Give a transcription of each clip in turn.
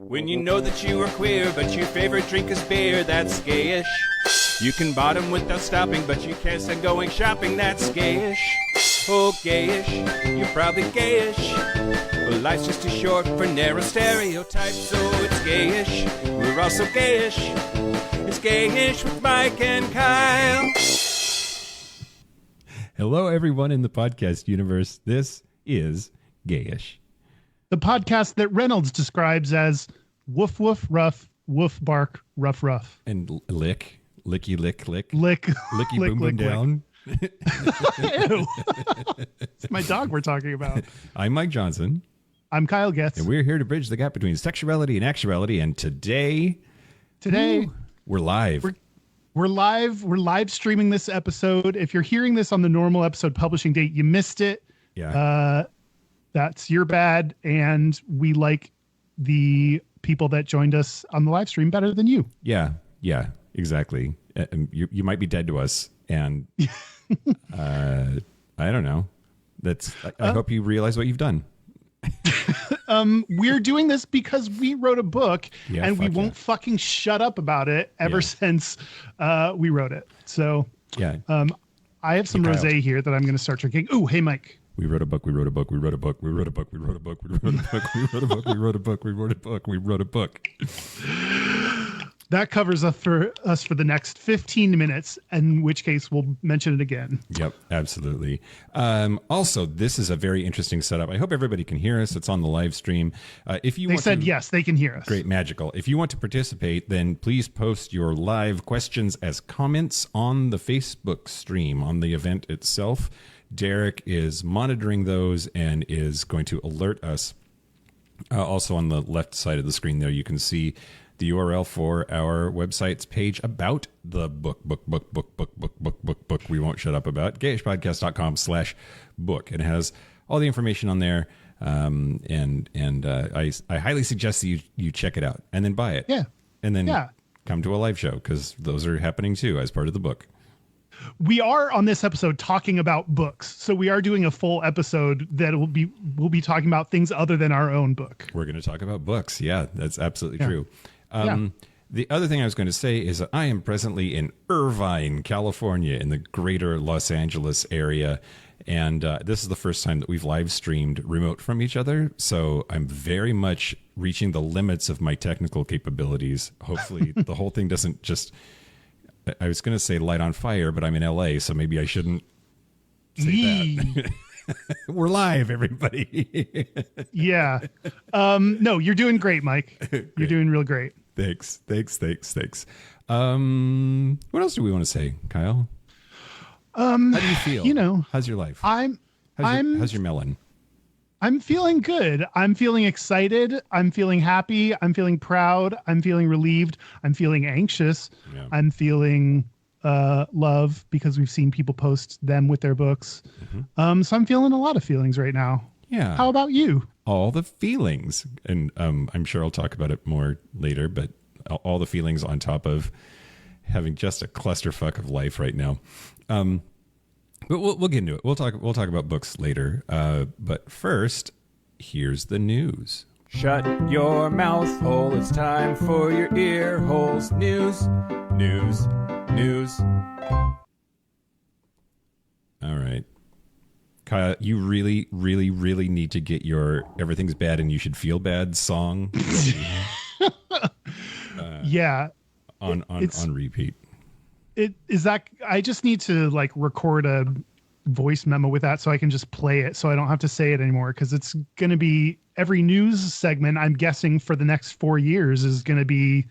When you know that you are queer, but your favorite drink is beer, that's gayish. You can bottom without stopping, but you can't stand going shopping, that's gayish. Oh, gayish, you're probably gayish. Well, life's just too short for narrow stereotypes, so it's gayish. We're also gayish. It's Gayish with Mike and Kyle. Hello, everyone in the podcast universe. This is Gayish. The podcast that Reynolds describes as woof, woof, rough, woof, bark, rough, rough. And licky, lick. Lick. Licky, lick, boom, lick, boom, down. Ew. It's my dog we're talking about. I'm Mike Johnson. I'm Kyle Getz. And we're here to bridge the gap between sexuality and actuality. And today, we're live. We're live. We're live streaming this episode. If you're hearing this on the normal episode publishing date, you missed it. Yeah. That's your bad. And we like the people that joined us on the live stream better than you. Yeah, exactly. You might be dead to us. And I don't know. I hope you realize what you've done. We're doing this because we wrote a book and we won't fucking shut up about it ever since we wrote it. So yeah, I have some rosé here that I'm going to start drinking. Ooh, hey, Mike. We wrote a book. We wrote a book. We wrote a book. We wrote a book. We wrote a book. We wrote a book. We wrote a book. We wrote a book. We wrote a book. We wrote a book. That covers us for the next 15 minutes, in which case we'll mention it again. Yep, absolutely. Also, this is a very interesting setup. I hope everybody can hear us. It's on the live stream. They said yes, they can hear us. Great, magical. If you want to participate, then please post your live questions as comments on the Facebook stream on the event itself. Derek is monitoring those and is going to alert us. Also on the left side of the screen there, you can see the URL for our website's page about the book. We won't shut up about gayishpodcast.com/book. It has all the information on there. I highly suggest that you check it out and then buy it. Yeah. And then come to a live show because those are happening too as part of the book. We are on this episode talking about books. So we are doing a full episode that we'll be talking about things other than our own book. We're going to talk about books. Yeah, that's absolutely true. The other thing I was going to say is that I am presently in Irvine, California, in the greater Los Angeles area. And this is the first time that we've live streamed remote from each other. So I'm very much reaching the limits of my technical capabilities. Hopefully the whole thing doesn't just, I was going to say light on fire, but I'm in LA, so maybe I shouldn't say that. We're live, everybody. Yeah. No, you're doing great, Mike. You're doing real great. Thanks. What else do we want to say, Kyle? How do you feel? How's your life? How's your melon? I'm feeling good. I'm feeling excited. I'm feeling happy. I'm feeling proud. I'm feeling relieved. I'm feeling anxious. Yeah. I'm feeling love because we've seen people post them with their books. Mm-hmm. So I'm feeling a lot of feelings right now. Yeah. How about you? All the feelings. And I'm sure I'll talk about it more later, but all the feelings on top of having just a clusterfuck of life right now. But we'll get into it. We'll talk about books later. But first, here's the news. Shut your mouth hole. It's time for your ear holes. News. All right. Kyle, you really, really, really need to get your Everything's Bad and You Should Feel Bad song. On repeat. It is that I just need to record a voice memo with that so I can just play it so I don't have to say it anymore, because it's going to be every news segment I'm guessing for the next 4 years is going to be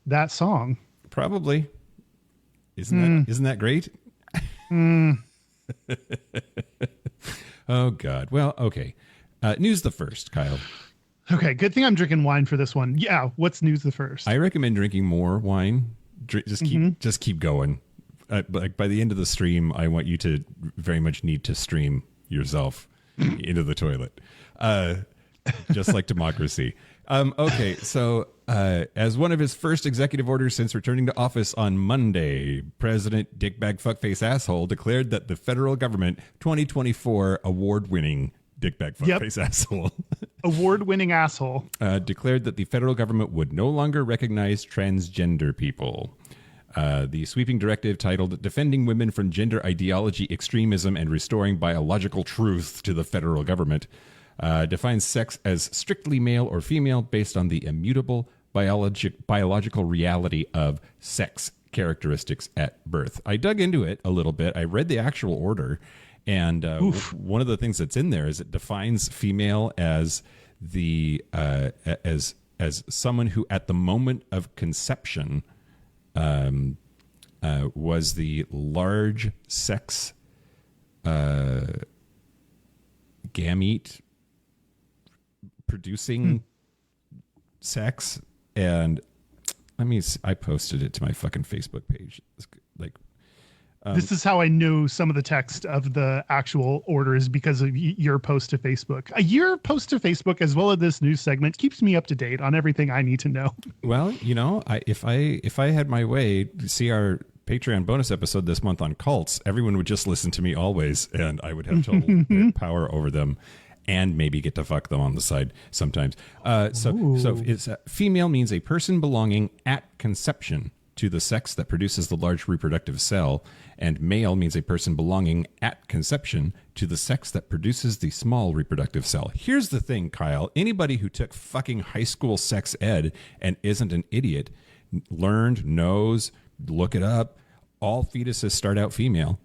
that song. Probably. Isn't that great? Oh God. Well, okay. News the first, Kyle. Okay, good thing I'm drinking wine for this one. Yeah, what's news the first? I recommend drinking more wine. Just keep going. By the end of the stream, I want you to very much need to stream yourself into the toilet, just like democracy. Okay, so as one of his first executive orders since returning to office on Monday, President Dickbag Fuckface Asshole declared that the federal government 2024 award-winning Dickbag Fuckface Asshole Award-winning asshole. Declared that the federal government would no longer recognize transgender people. The sweeping directive titled Defending Women from Gender Ideology, Extremism, and Restoring Biological Truth to the Federal Government defines sex as strictly male or female based on the immutable biological reality of sex characteristics at birth. I dug into it a little bit. I read the actual order, and one of the things that's in there is it defines female as the as someone who at the moment of conception was the large sex gamete producing sex. And I posted it to my fucking Facebook page. This is how I know some of the text of the actual orders, because of your post to Facebook. Your post to Facebook, as well as this news segment, keeps me up to date on everything I need to know. Well, if I had my way, see our Patreon bonus episode this month on cults, everyone would just listen to me always, and I would have total power over them, and maybe get to fuck them on the side sometimes. So it's female means a person belonging at conception to the sex that produces the large reproductive cell, and male means a person belonging at conception to the sex that produces the small reproductive cell. Here's the thing, Kyle. Anybody who took fucking high school sex ed and isn't an idiot learned, knows, look it up. All fetuses start out female.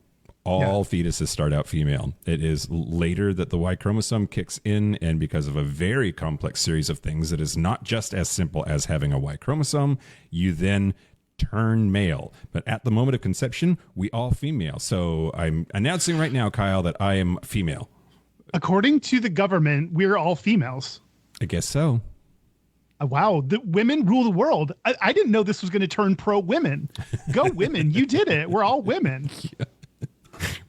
Fetuses start out female. It is later that the Y chromosome kicks in, and because of a very complex series of things, it is not just as simple as having a Y chromosome. You then turn male. But at the moment of conception, we all female. So I'm announcing right now, Kyle, that I am female. According to the government, we're all females. I guess so. Wow, the women rule the world. I didn't know this was going to turn pro-women. Go women. You did it. We're all women. Yeah.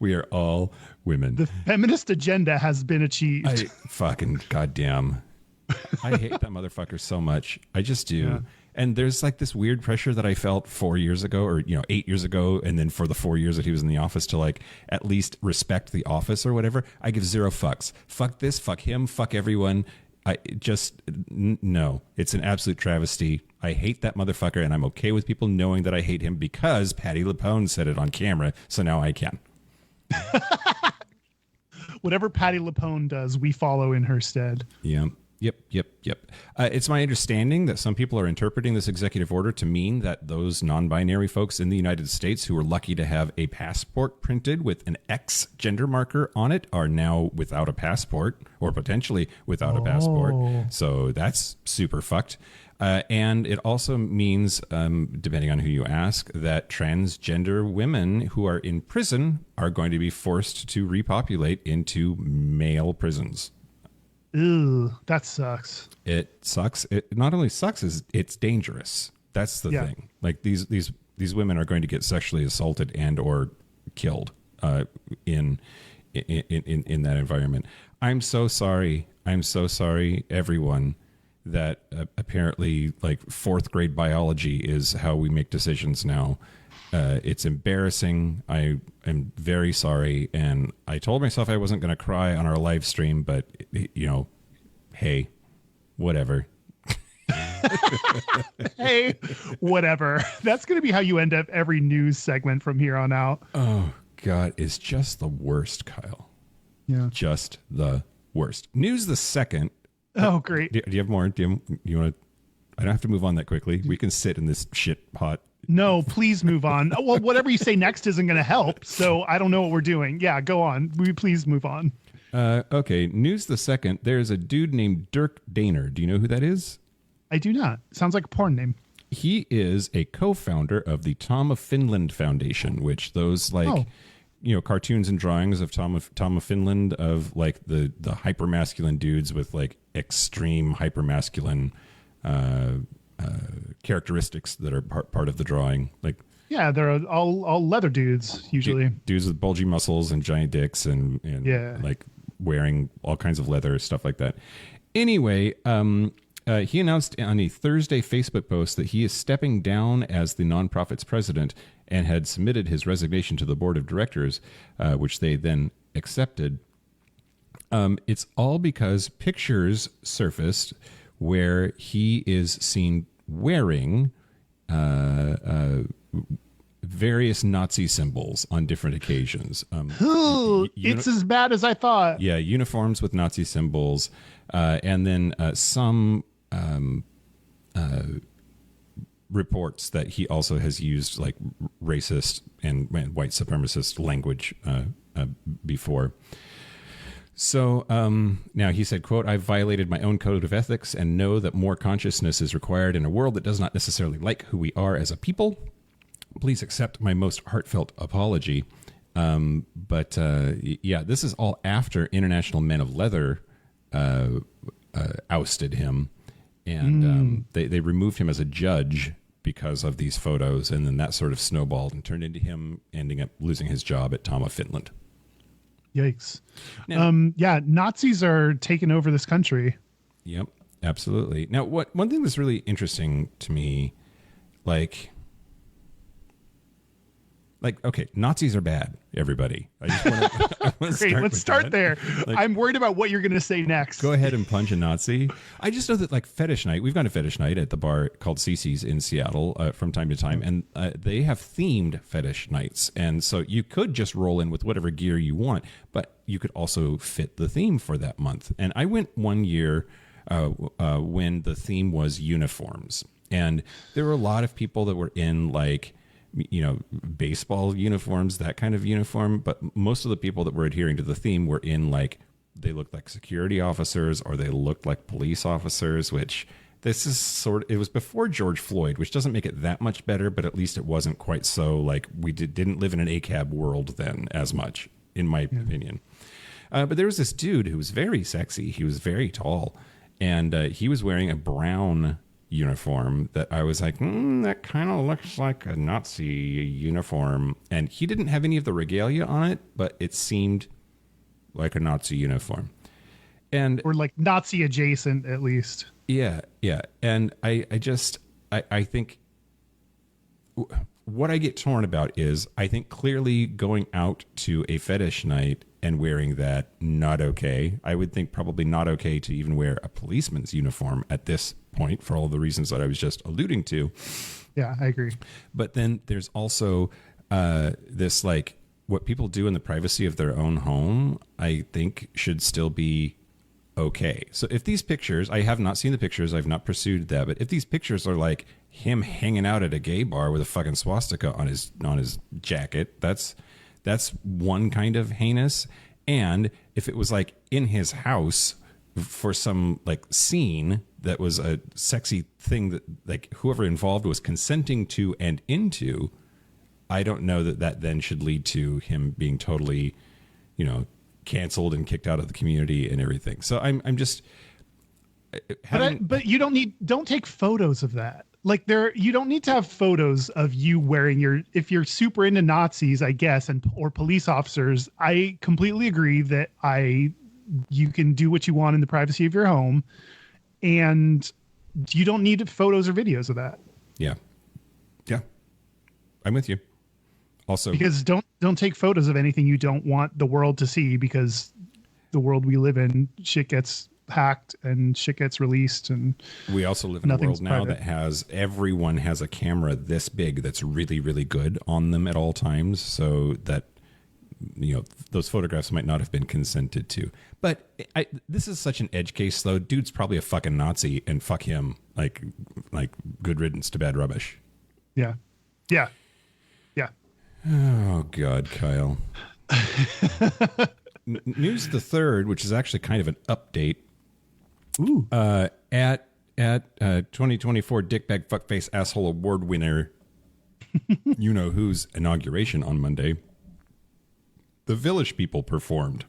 We are all women. The feminist agenda has been achieved. Fucking goddamn. I hate that motherfucker so much. I just do. Yeah. And there's like this weird pressure that I felt 4 years ago, or 8 years ago, and then for the 4 years that he was in the office, to like at least respect the office or whatever. I give zero fucks. Fuck this, fuck him, fuck everyone. No, it's an absolute travesty. I hate that motherfucker, and I'm okay with people knowing that I hate him because Patti LuPone said it on camera, so now I can. Whatever Patti LuPone does, we follow in her stead. Yeah. Yep. It's my understanding that some people are interpreting this executive order to mean that those non-binary folks in the United States who were lucky to have a passport printed with an X gender marker on it are now without a passport, or potentially without a passport. So that's super fucked. And it also means, depending on who you ask, that transgender women who are in prison are going to be forced to repopulate into male prisons. Ew, that sucks. It sucks. It not only sucks, it's dangerous. That's the thing. Like these women are going to get sexually assaulted and or killed in that environment. I'm so sorry. I'm so sorry, everyone, that apparently like fourth grade biology is how we make decisions now. It's embarrassing. I am very sorry. And I told myself I wasn't going to cry on our live stream, but hey, whatever. Hey, whatever. That's going to be how you end up every news segment from here on out. Oh God, it's just the worst, Kyle. Yeah. Just the worst. News the second. Oh, great. Do you have more? Do you want to? I don't have to move on that quickly. We can sit in this shit pot. No, please move on. Well, whatever you say next isn't going to help, so I don't know what we're doing. Yeah, go on. Will you please move on? Okay, news the second. There's a dude named Dirk Daner. Do you know who that is? I do not. Sounds like a porn name. He is a co-founder of the Tom of Finland Foundation, which those cartoons and drawings of Tom of Finland, of like the hypermasculine dudes with like extreme hypermasculine characteristics that are part of the drawing. Like, yeah, they're all leather dudes usually. Dudes with bulgy muscles and giant dicks and like wearing all kinds of leather, stuff like that. Anyway, he announced on a Thursday Facebook post that he is stepping down as the nonprofit's president and had submitted his resignation to the board of directors, which they then accepted. It's all because pictures surfaced where he is seen wearing various Nazi symbols on different occasions. It's as bad as I thought. Yeah, uniforms with Nazi symbols, and then some reports that he also has used like racist and white supremacist language before. So now he said, quote, "I've violated my own code of ethics and know that more consciousness is required in a world that does not necessarily like who we are as a people. Please accept my most heartfelt apology." But this is all after International Men of Leather ousted him, and they removed him as a judge because of these photos, and then that sort of snowballed and turned into him ending up losing his job at Tama Finland. Yikes. Now, Nazis are taking over this country. Yep, absolutely. Now, one thing that's really interesting to me, like, okay, Nazis are bad, everybody. I just want to Great, let's start there. Like, I'm worried about what you're going to say next. Go ahead and punch a Nazi. I just know that, like, fetish night, we've gone to fetish night at the bar called Cece's in Seattle from time to time, and they have themed fetish nights. And so you could just roll in with whatever gear you want, but you could also fit the theme for that month. And I went one year when the theme was uniforms. And there were a lot of people that were in, like, baseball uniforms, that kind of uniform. But most of the people that were adhering to the theme were in, like, they looked like security officers or they looked like police officers, which this is it was before George Floyd, which doesn't make it that much better, but at least it wasn't quite so, like, we didn't live in an ACAB world then as much, in my opinion. But there was this dude who was very sexy. He was very tall, and he was wearing a brown uniform that I was like, that kind of looks like a Nazi uniform. And he didn't have any of the regalia on it, but it seemed like a Nazi uniform. Or like Nazi adjacent, at least. Yeah. And I think what I get torn about is, I think clearly going out to a fetish night and wearing that, not okay. I would think probably not okay to even wear a policeman's uniform at this point for all the reasons that I was just alluding to. Yeah, I agree. But then there's also this, like, what people do in the privacy of their own home, I think should still be okay. So if these pictures, I have not seen the pictures, I've not pursued that, but if these pictures are like him hanging out at a gay bar with a fucking swastika on his jacket, that's one kind of heinous. And if it was like in his house for some, like, scene that was a sexy thing that, like, whoever involved was consenting to and into, I don't know that then should lead to him being totally, canceled and kicked out of the community and everything. So I'm just but you don't take photos of that. Like, you don't need to have photos of you wearing if you're super into Nazis, I guess, or police officers. I completely agree that you can do what you want in the privacy of your home, and you don't need photos or videos of that. Yeah. I'm with you. Also, because don't take photos of anything you don't want the world to see, because the world we live in, shit gets hacked and shit gets released, and we also live in a world now that everyone has a camera this big that's really, really good on them at all times, so that those photographs might not have been consented to. But this is such an edge case, though. Dude's probably a fucking Nazi, and fuck him. Like good riddance to bad rubbish. Yeah. Oh God, Kyle. News the Third, which is actually kind of an update. Ooh. At 2024 Dickbag Fuckface Asshole Award winner, whose inauguration on Monday, the Village People performed.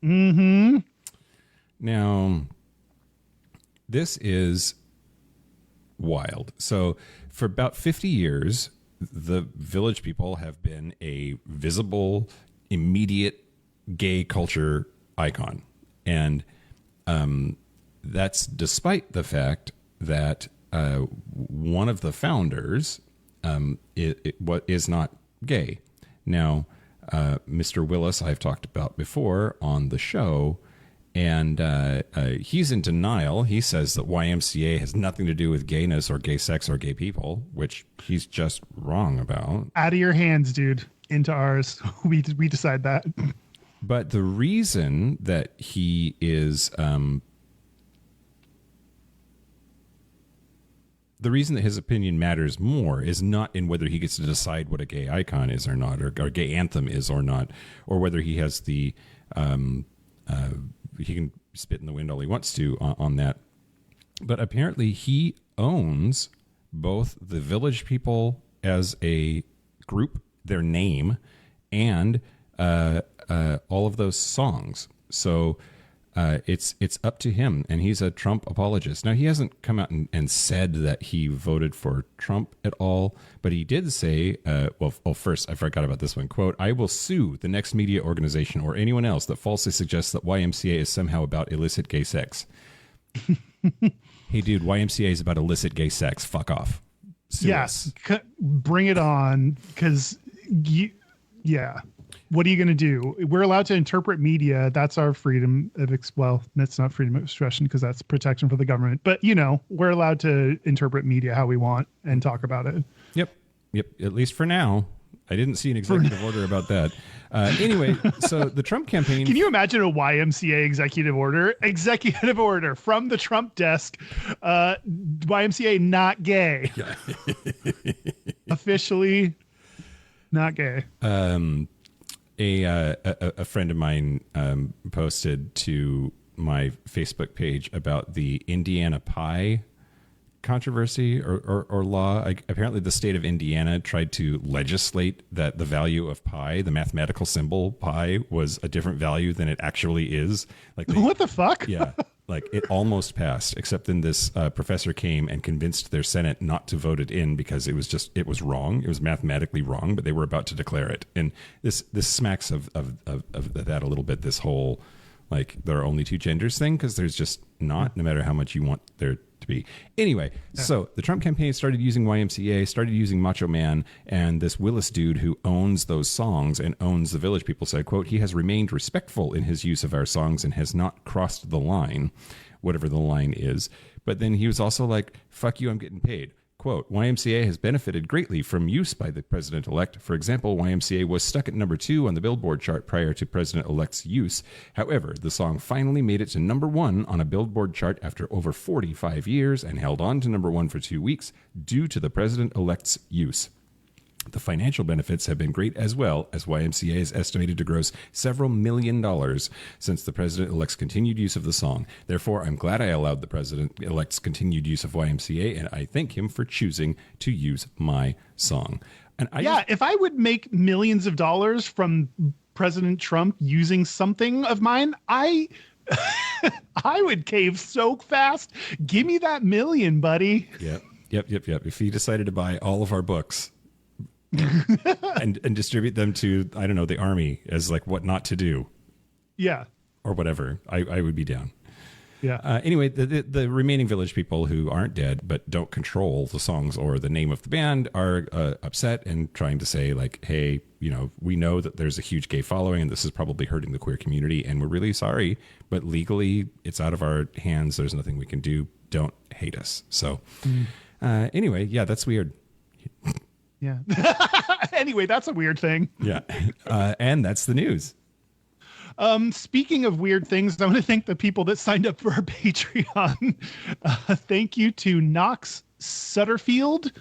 Mm-hmm. Now, this is wild. So, for about 50 years, the Village People have been a visible, immediate gay culture icon. And that's despite the fact that one of the founders is not gay. Now, Mr. Willis, I've talked about before on the show, And he's in denial. He says that YMCA has nothing to do with gayness or gay sex or gay people, which he's just wrong about. Out of your hands, dude. Into ours. We decide that. But the reason that he is... the reason that his opinion matters more is not in whether he gets to decide what a gay icon is or not, or a gay anthem is or not, or whether he has the... he can spit in the wind all he wants to on that. But apparently he owns both the Village People as a group, their name, and all of those songs. So it's up to him, and he's a Trump apologist. Now, he hasn't come out and said that he voted for Trump at all, but he did say, first, I forgot about this one, quote, "I will sue the next media organization or anyone else that falsely suggests that YMCA is somehow about illicit gay sex." Hey, dude, YMCA is about illicit gay sex. Fuck off. Sue us. Bring it on, because, yeah. What are you going to do? We're allowed to interpret media. That's our freedom of that's not freedom of expression because that's protection for the government. But, we're allowed to interpret media how we want and talk about it. Yep. At least for now. I didn't see an executive order about that. Anyway, so the Trump campaign... Can you imagine a YMCA executive order? Executive order from the Trump desk. YMCA not gay. Yeah. Officially not gay. A friend of mine posted to my Facebook page about the Indiana pie controversy or law. Apparently the state of Indiana tried to legislate that the value of pi, the mathematical symbol pi, was a different value than it actually is. What the fuck? Yeah. It almost passed, except then this professor came and convinced their Senate not to vote it in because it was wrong. It was mathematically wrong, but they were about to declare it. And this smacks of that a little bit, this whole, there are only two genders thing, because there's just not, no matter how much you want there to be. Anyway, so the Trump campaign started using YMCA, started using Macho Man, and this Willis dude who owns those songs and owns the Village People said, quote, "He has remained respectful in his use of our songs and has not crossed the line," whatever the line is. But then he was also like, "Fuck you, I'm getting paid." Quote, "YMCA has benefited greatly from use by the president-elect. For example, YMCA was stuck at number 2 on the Billboard chart prior to president-elect's use. However, the song finally made it to number 1 on a Billboard chart after over 45 years and held on to number 1 for 2 weeks due to the president-elect's use. The financial benefits have been great as well, as YMCA is estimated to gross several $1 million since the president-elect's continued use of the song. Therefore, I'm glad I allowed the president-elect's continued use of YMCA, and I thank him for choosing to use my song." And if I would make millions of dollars from President Trump using something of mine, I would cave so fast. Give me that million, buddy. Yep. If he decided to buy all of our books and distribute them to, I don't know, the army as what not to do. Yeah. Or whatever. I would be down. Yeah. Anyway, the remaining Village People who aren't dead but don't control the songs or the name of the band are upset and trying to say, hey, we know that there's a huge gay following and this is probably hurting the queer community and we're really sorry, but legally it's out of our hands. There's nothing we can do. Don't hate us. So anyway, yeah, that's weird. Yeah. Anyway, that's a weird thing. Yeah. And that's the news. Speaking of weird things, I want to thank the people that signed up for our Patreon. Thank you to Knox Sutterfield.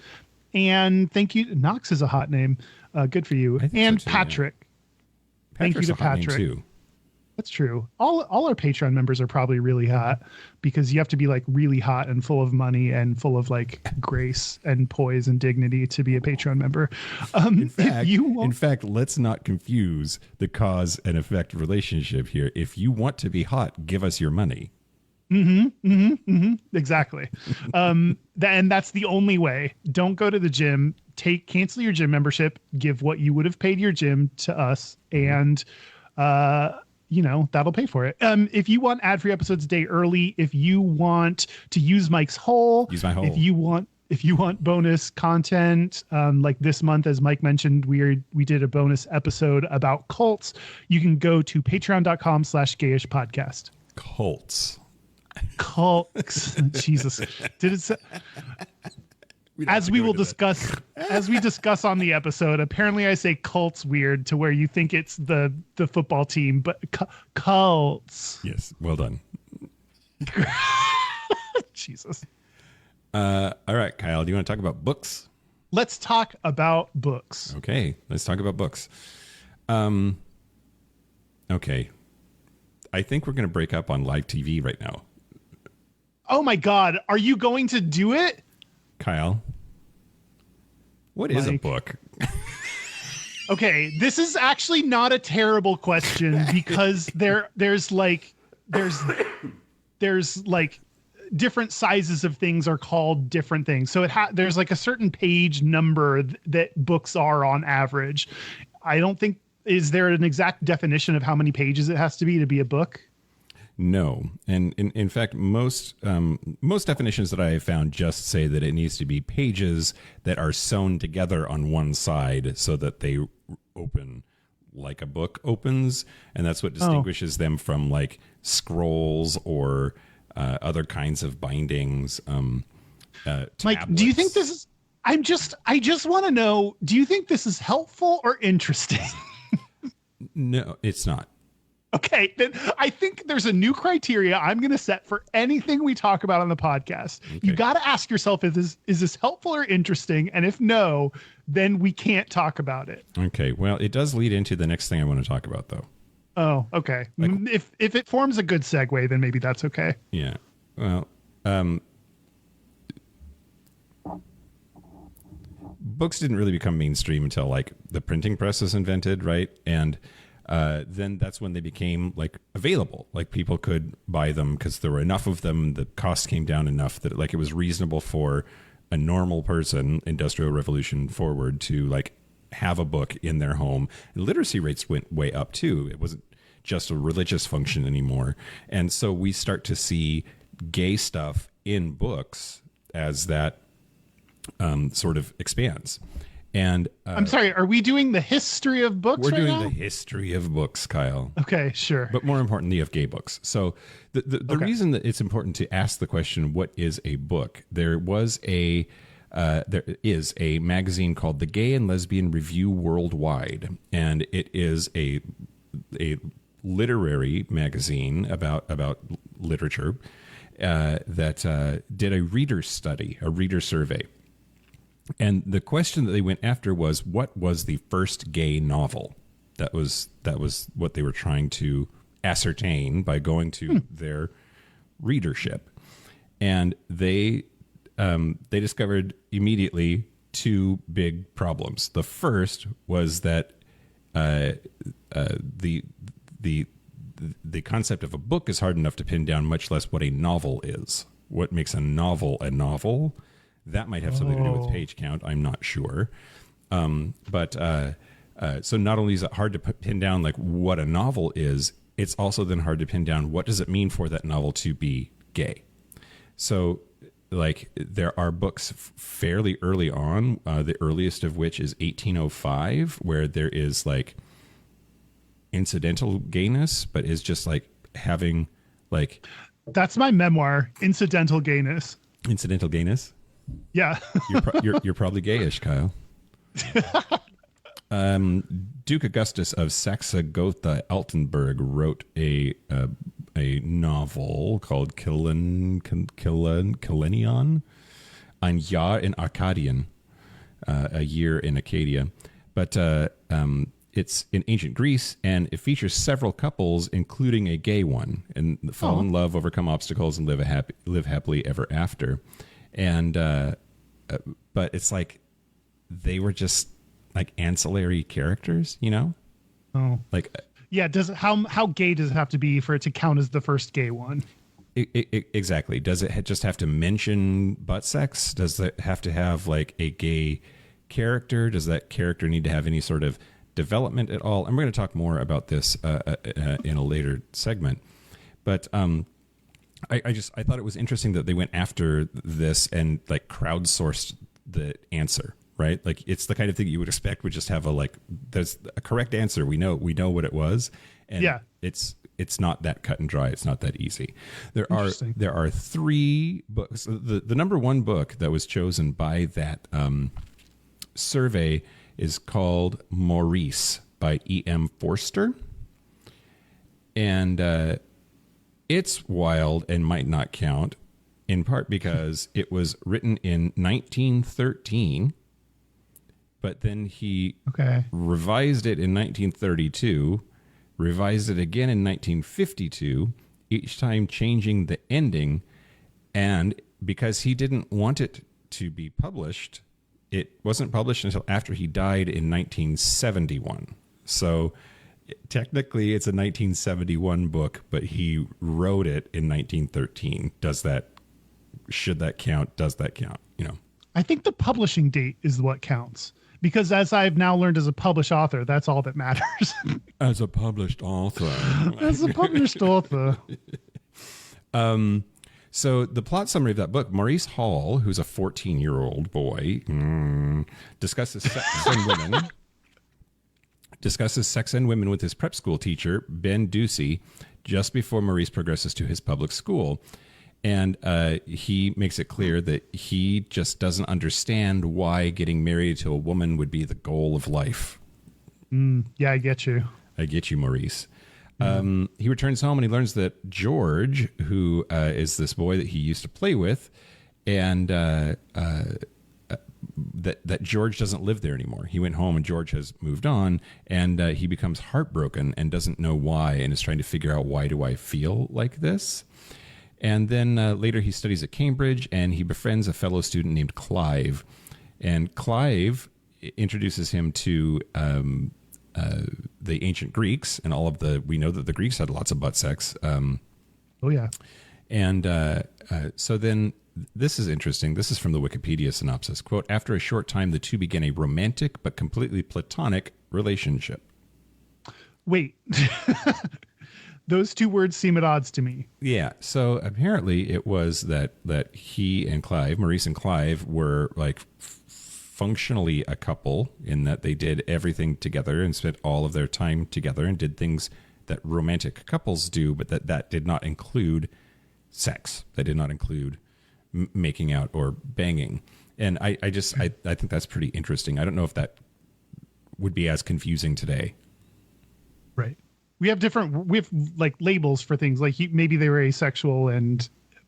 And thank you. Knox is a hot name. Good for you. And so too, Patrick. Yeah. Thank you to Patrick. Too. That's true. All our Patreon members are probably really hot because you have to be really hot and full of money and full of grace and poise and dignity to be a Patreon member. In fact, let's not confuse the cause and effect relationship here. If you want to be hot, give us your money. Exactly. And that's the only way. Don't go to the gym. Cancel your gym membership. Give what you would have paid your gym to us, and that'll pay for it. If you want ad-free episodes a day early, if you want to use Mike's hole, use my hole. If you want bonus content, like this month, as Mike mentioned, we did a bonus episode about cults. You can go to patreon.com/Gayish podcast. Cults. Jesus. Did it say? As we discuss on the episode, apparently I say cults weird to where you think it's the football team, but cults. Yes, well done. Jesus. All right, Kyle, do you want to talk about books? Let's talk about books. Okay, let's talk about books. Okay. I think we're going to break up on live TV right now. Oh my God. Are you going to do it? Kyle, what is a book? Okay, this is actually not a terrible question because there's different sizes of things are called different things. So there's like a certain page number that books are on average. I don't think, is there an exact definition of how many pages it has to be a book? No. And in fact, most definitions that I have found just say that it needs to be pages that are sewn together on one side so that they open like a book opens. And that's what distinguishes them from like scrolls or other kinds of bindings. Mike, do you think this is, I just want to know, do you think this is helpful or interesting? No, it's not. Okay, then I think there's a new criteria I'm going to set for anything we talk about on the podcast. Okay. You got to ask yourself, is this helpful or interesting? And if no, then we can't talk about it. Okay, well, it does lead into the next thing I want to talk about, though. Oh, okay. If it forms a good segue, then maybe that's okay. Yeah. Well, books didn't really become mainstream until like the printing press was invented, right? And then that's when they became like available. Like people could buy them because there were enough of them. The cost came down enough that like it was reasonable for a normal person, Industrial Revolution forward, to like have a book in their home. And literacy rates went way up too. It wasn't just a religious function anymore. And so we start to see gay stuff in books as that sort of expands. And I'm sorry, are we doing the history of books? We're doing the history of books, Kyle. Okay, sure. But more importantly, of gay books. So the reason that it's important to ask the question, what is a book? There is a magazine called the Gay and Lesbian Review Worldwide, and it is a literary magazine about literature that did a reader study, a reader survey. And the question that they went after was, what was the first gay novel? That was what they were trying to ascertain by going to their readership. And they discovered immediately two big problems. The first was that the concept of a book is hard enough to pin down, much less what a novel is. What makes a novel a novel? That might have something to do with page count. I'm not sure. But so not only is it hard to pin down like what a novel is, it's also then hard to pin down what does it mean for that novel to be gay. So like there are books fairly early on, the earliest of which is 1805, where there is like incidental gayness, but is just like having like... That's my memoir, Incidental Gayness. Incidental gayness? Yeah. you're probably gayish, Kyle. Duke Augustus of Saxe-Gotha-Altenburg wrote a novel called Killenion, Ein Jahr in Arkadien, a year in Acadia. But it's in ancient Greece, and it features several couples, including a gay one, and fall in love, overcome obstacles, and live happily ever after. And but it's like they were just like ancillary characters, you know? Oh, like yeah. How gay does it have to be for it to count as the first gay one? Exactly. Does it just have to mention butt sex? Does it have to have like a gay character? Does that character need to have any sort of development at all? And we're going to talk more about this in a later segment. But I thought it was interesting that they went after this and like crowdsourced the answer, right? Like it's the kind of thing you would expect would just have there's a correct answer. We know what it was. And yeah. It's it's not that cut and dry. It's not that easy. There are 3 books. The number 1 book that was chosen by that survey is called Maurice by E.M. Forster. And it's wild and might not count, in part because it was written in 1913, but then he revised it in 1932, revised it again in 1952, each time changing the ending. And because he didn't want it to be published, it wasn't published until after he died in 1971. So technically it's a 1971 book, but he wrote it in 1913. Should that count? Does that count? I think the publishing date is what counts, because as I've now learned as a published author, that's all that matters. As a published author. As a published author. So the plot summary of that book, Maurice Hall, who's a 14-year-old boy, discusses sex and women with his prep school teacher, Ben Ducey, just before Maurice progresses to his public school. And he makes it clear that he just doesn't understand why getting married to a woman would be the goal of life. Yeah, I get you. I get you, Maurice. He returns home and he learns that George, who is this boy that he used to play with, and that George doesn't live there anymore. He went home and George has moved on, and he becomes heartbroken and doesn't know why, and is trying to figure out, why do I feel like this? And then later he studies at Cambridge, and he befriends a fellow student named Clive. And Clive introduces him to the ancient Greeks, and we know that the Greeks had lots of butt sex. Oh, yeah. And so then this is interesting. This is from the Wikipedia synopsis. Quote, after a short time, the two began a romantic but completely platonic relationship. Wait. Those 2 words seem at odds to me. Yeah. So apparently it was that he and Clive, Maurice and Clive, were like functionally a couple in that they did everything together and spent all of their time together and did things that romantic couples do, but that did not include sex. That did not include making out or banging. And I think that's pretty interesting. I don't know if that would be as confusing today. Right. We have like labels for things, like maybe they were asexual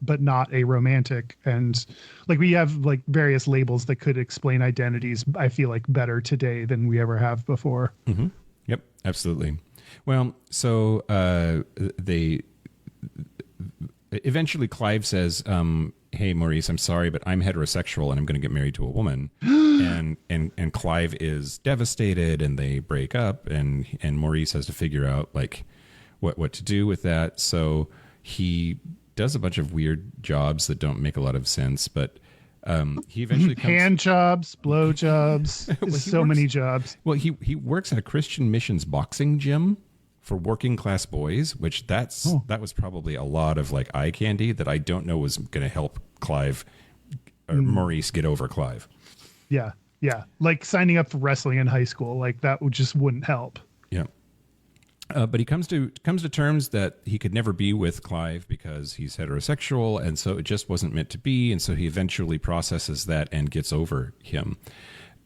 but not a romantic, and like we have like various labels that could explain identities, I feel like, better today than we ever have before. Mm-hmm. Yep, absolutely. Well, so they eventually Clive says, hey, Maurice, I'm sorry, but I'm heterosexual and I'm going to get married to a woman. and Clive is devastated, and they break up, and Maurice has to figure out like what to do with that. So he does a bunch of weird jobs that don't make a lot of sense, but he eventually comes... Hand jobs, blow jobs, many jobs. Well, he works at a Christian missions boxing gym for working class boys, which that was probably a lot of like eye candy that I don't know was going to help Clive or Maurice get over Clive. Yeah. Yeah. Like signing up for wrestling in high school, like that wouldn't help. Yeah. But he comes to terms that he could never be with Clive because he's heterosexual, and so it just wasn't meant to be, and so he eventually processes that and gets over him.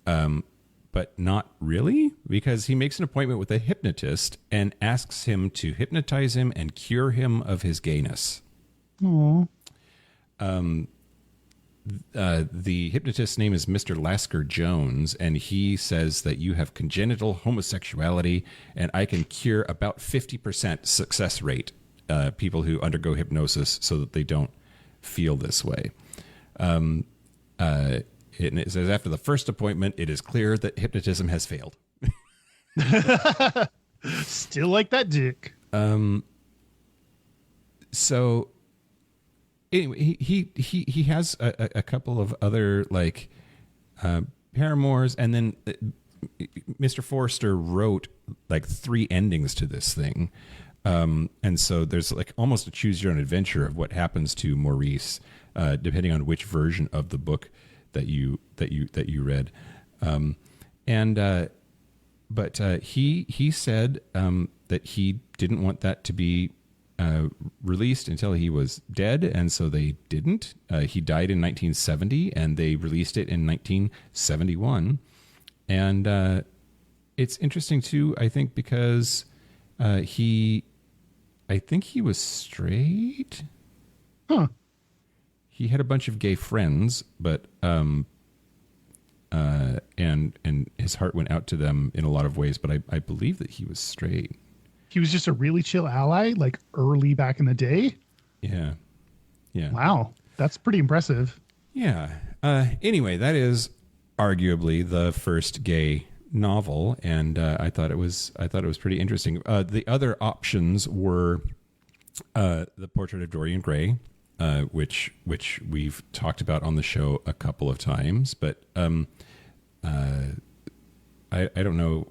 But not really, because he makes an appointment with a hypnotist and asks him to hypnotize him and cure him of his gayness. Aww. The hypnotist's name is Mr. Lasker Jones, and he says that you have congenital homosexuality, and I can cure about 50% success rate people who undergo hypnosis so that they don't feel this way. It says after the first appointment, it is clear that hypnotism has failed. Still like that dick. So anyway, he has a couple of other like paramours, and then Mr. Forster wrote like 3 endings to this thing, and so there's like almost a choose your own adventure of what happens to Maurice, depending on which version of the book that you read, But he said that he didn't want that to be released until he was dead, and so they didn't. He died in 1970, and they released it in 1971. And it's interesting too, I think, because I think he was straight. Huh. He had a bunch of gay friends, but and his heart went out to them in a lot of ways. But I believe that he was straight. He was just a really chill ally, like early back in the day. Yeah. Yeah. Wow. That's pretty impressive. Yeah. Anyway, that is arguably the first gay novel. And I thought it was pretty interesting. The other options were The Portrait of Dorian Gray, which we've talked about on the show a couple of times, but I don't know.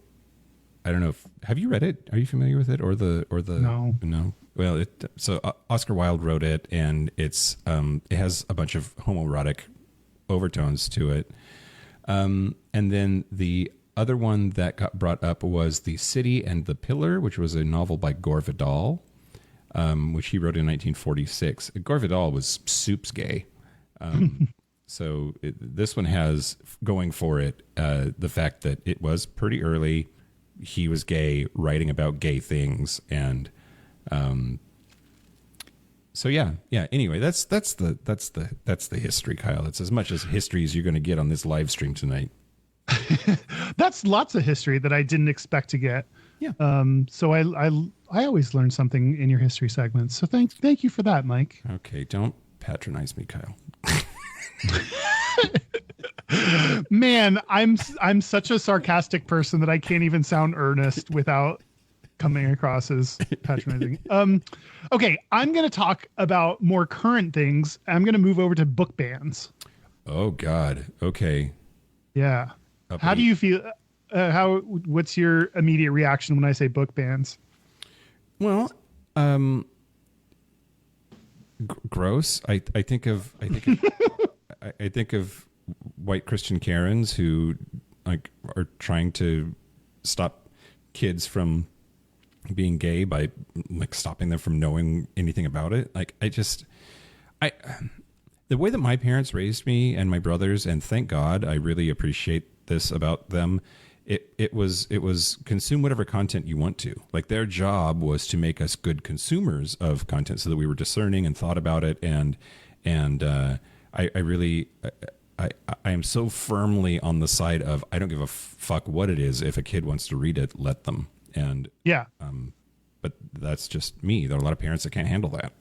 I don't know if, have you read it? Are you familiar with it or the no? Well, so Oscar Wilde wrote it, and it has a bunch of homoerotic overtones to it. And then the other one that got brought up was The City and the Pillar, which was a novel by Gore Vidal, which he wrote in 1946. Gore Vidal was soups gay. So this one has going for it the fact that it was pretty early. He was gay, writing about gay things, and so yeah. Anyway, that's the history, Kyle. That's as much as history as you're going to get on this live stream tonight. That's lots of history that I didn't expect to get. Yeah. So I always learn something in your history segments. So thank you for that, Mike. Okay, don't patronize me, Kyle. Man, I'm such a sarcastic person that I can't even sound earnest without coming across as patronizing. Okay, I'm going to talk about more current things. I'm going to move over to book bans. Oh God. Okay. Yeah. How do you feel? What's your immediate reaction when I say book bans? Well, gross. I think of white Christian Karens who like are trying to stop kids from being gay by like stopping them from knowing anything about it. Like the way that my parents raised me and my brothers, and thank God, I really appreciate this about them. It was consume whatever content you want to. Like their job was to make us good consumers of content so that we were discerning and thought about it. And I am so firmly on the side of I don't give a fuck what it is. If a kid wants to read it, let them. And yeah, but that's just me. There are a lot of parents that can't handle that.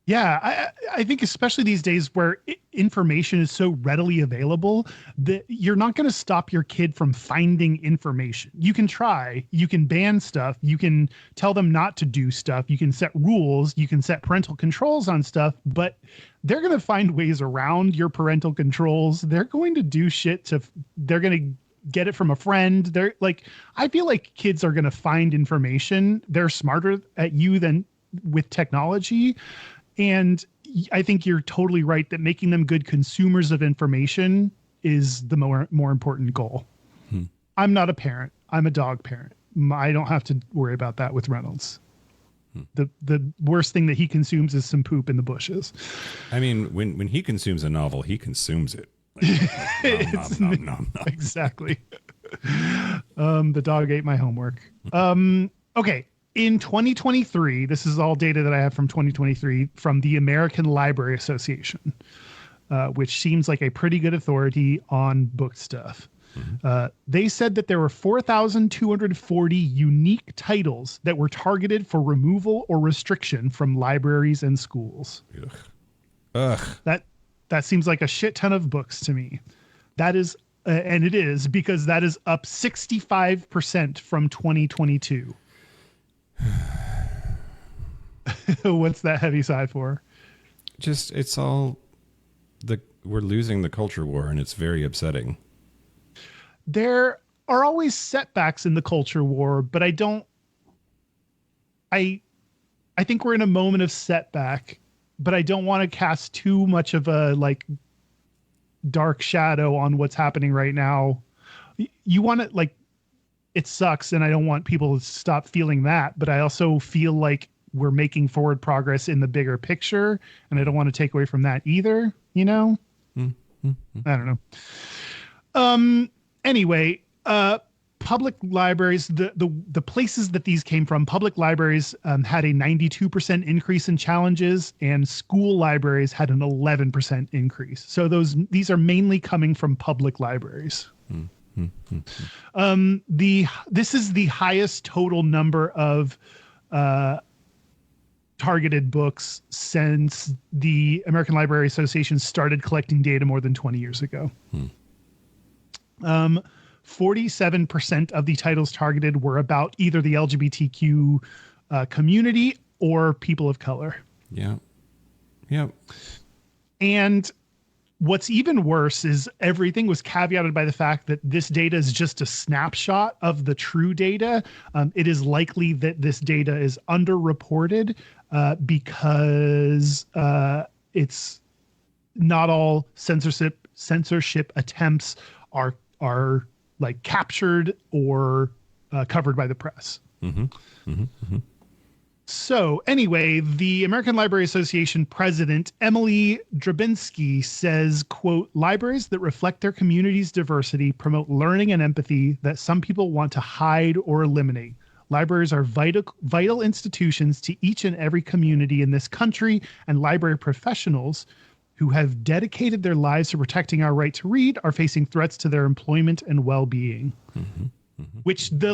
Yeah, I think especially these days where information is so readily available that you're not going to stop your kid from finding information. You can try, you can ban stuff, you can tell them not to do stuff, you can set rules, you can set parental controls on stuff, but they're going to find ways around your parental controls. They're going to do shit they're going to get it from a friend. They're like, I feel like kids are going to find information. They're smarter at you than with technology. And I think you're totally right that making them good consumers of information is the more important goal. I'm not a parent. I'm a dog parent. I don't have to worry about that with Reynolds. The worst thing that he consumes is some poop in the bushes. I mean, when he consumes a novel, he consumes it. Like, nom. Exactly. The dog ate my homework. Okay. In 2023, this is all data that I have from 2023 from the American Library Association, which seems like a pretty good authority on book stuff. They said that there were 4,240 unique titles that were targeted for removal or restriction from libraries and schools. Ugh. That seems like a shit ton of books to me. That is, and it is, because that is up 65% from 2022. What's that heavy sigh for? Just we're losing the culture war, and it's very upsetting. There are always setbacks in the culture war, but I think we're in a moment of setback, but I don't want to cast too much of a like dark shadow on what's happening right now. You want to like it sucks, and I don't want people to stop feeling that, but I also feel like we're making forward progress in the bigger picture, and I don't want to take away from that either, you know? Mm-hmm. I don't know. Anyway, public libraries, the places that these came from, public libraries had a 92% increase in challenges, and school libraries had an 11% increase. So these are mainly coming from public libraries. This is the highest total number of targeted books since the American Library Association started collecting data more than 20 years ago. 47% of the titles targeted were about either the LGBTQ community or people of color. Yeah. And what's even worse is everything was caveated by the fact that this data is just a snapshot of the true data. It is likely that this data is underreported because it's not all censorship attempts are like captured or covered by the press. So anyway, the American Library Association president, Emily Drabinski, says, quote, libraries that reflect their community's diversity promote learning and empathy that some people want to hide or eliminate. Libraries are vital institutions to each and every community in this country, and library professionals who have dedicated their lives to protecting our right to read are facing threats to their employment and well-being. Which the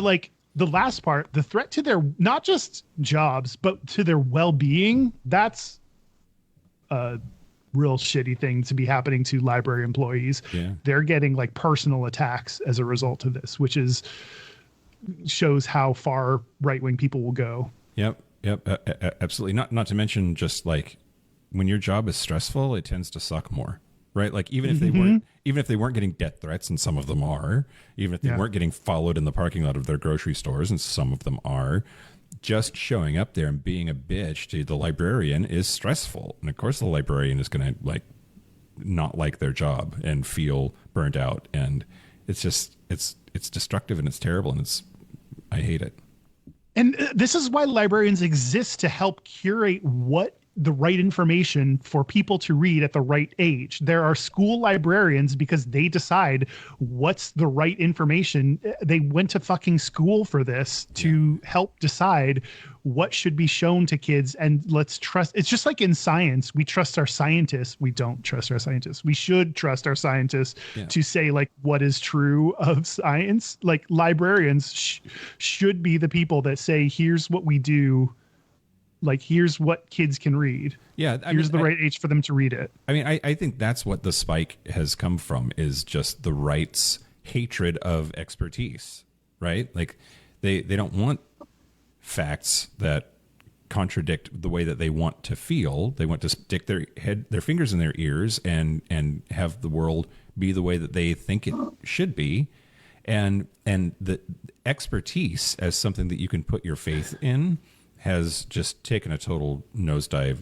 last part, the threat to their, not just jobs, but to their well-being, that's a real shitty thing to be happening to library employees. Yeah. They're getting like personal attacks as a result of this, which shows how far right-wing people will go. Yep. Absolutely. Not to mention just like when your job is stressful, it tends to suck more. Right. Like even if they weren't getting death threats, and some of them are, even if they weren't getting followed in the parking lot of their grocery stores, and some of them are, just showing up there and being a bitch to the librarian is stressful. And of course the librarian is going to like not like their job and feel burnt out. And it's just, it's destructive and it's terrible. And I hate it. And this is why librarians exist, to help curate what the right information for people to read at the right age. There are school librarians because they decide what's the right information. They went to fucking school for this to help decide what should be shown to kids. And let's trust, it's just like in science, we trust our scientists. We don't trust our scientists. We should trust our scientists to say like what is true of science. Like librarians should be the people that say, here's what we do. Like, here's what kids can read. Yeah. Here's the right age for them to read it. I mean, I think that's what the spike has come from, is just the right's hatred of expertise, right? Like they don't want facts that contradict the way that they want to feel. They want to stick their fingers in their ears and have the world be the way that they think it should be. And the expertise as something that you can put your faith in has just taken a total nosedive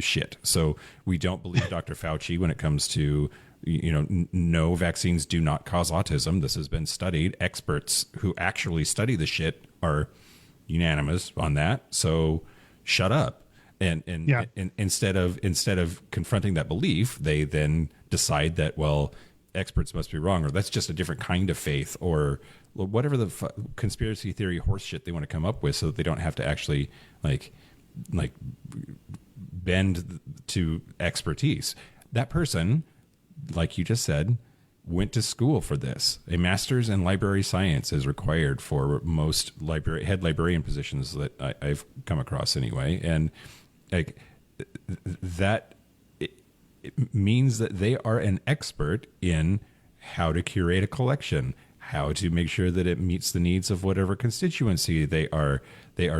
shit. So we don't believe Dr. Fauci when it comes to, no, vaccines do not cause autism. This has been studied. Experts who actually study the shit are unanimous on that. So shut up. And instead of confronting that belief, they then decide that, well, experts must be wrong, or that's just a different kind of faith, or whatever the conspiracy theory horseshit they want to come up with, so that they don't have to actually like bend to expertise. That person, like you just said, went to school for this. A master's in library science is required for most head librarian positions that I've come across anyway. And like that, it means that they are an expert in how to curate a collection, how to make sure that it meets the needs of whatever constituency they are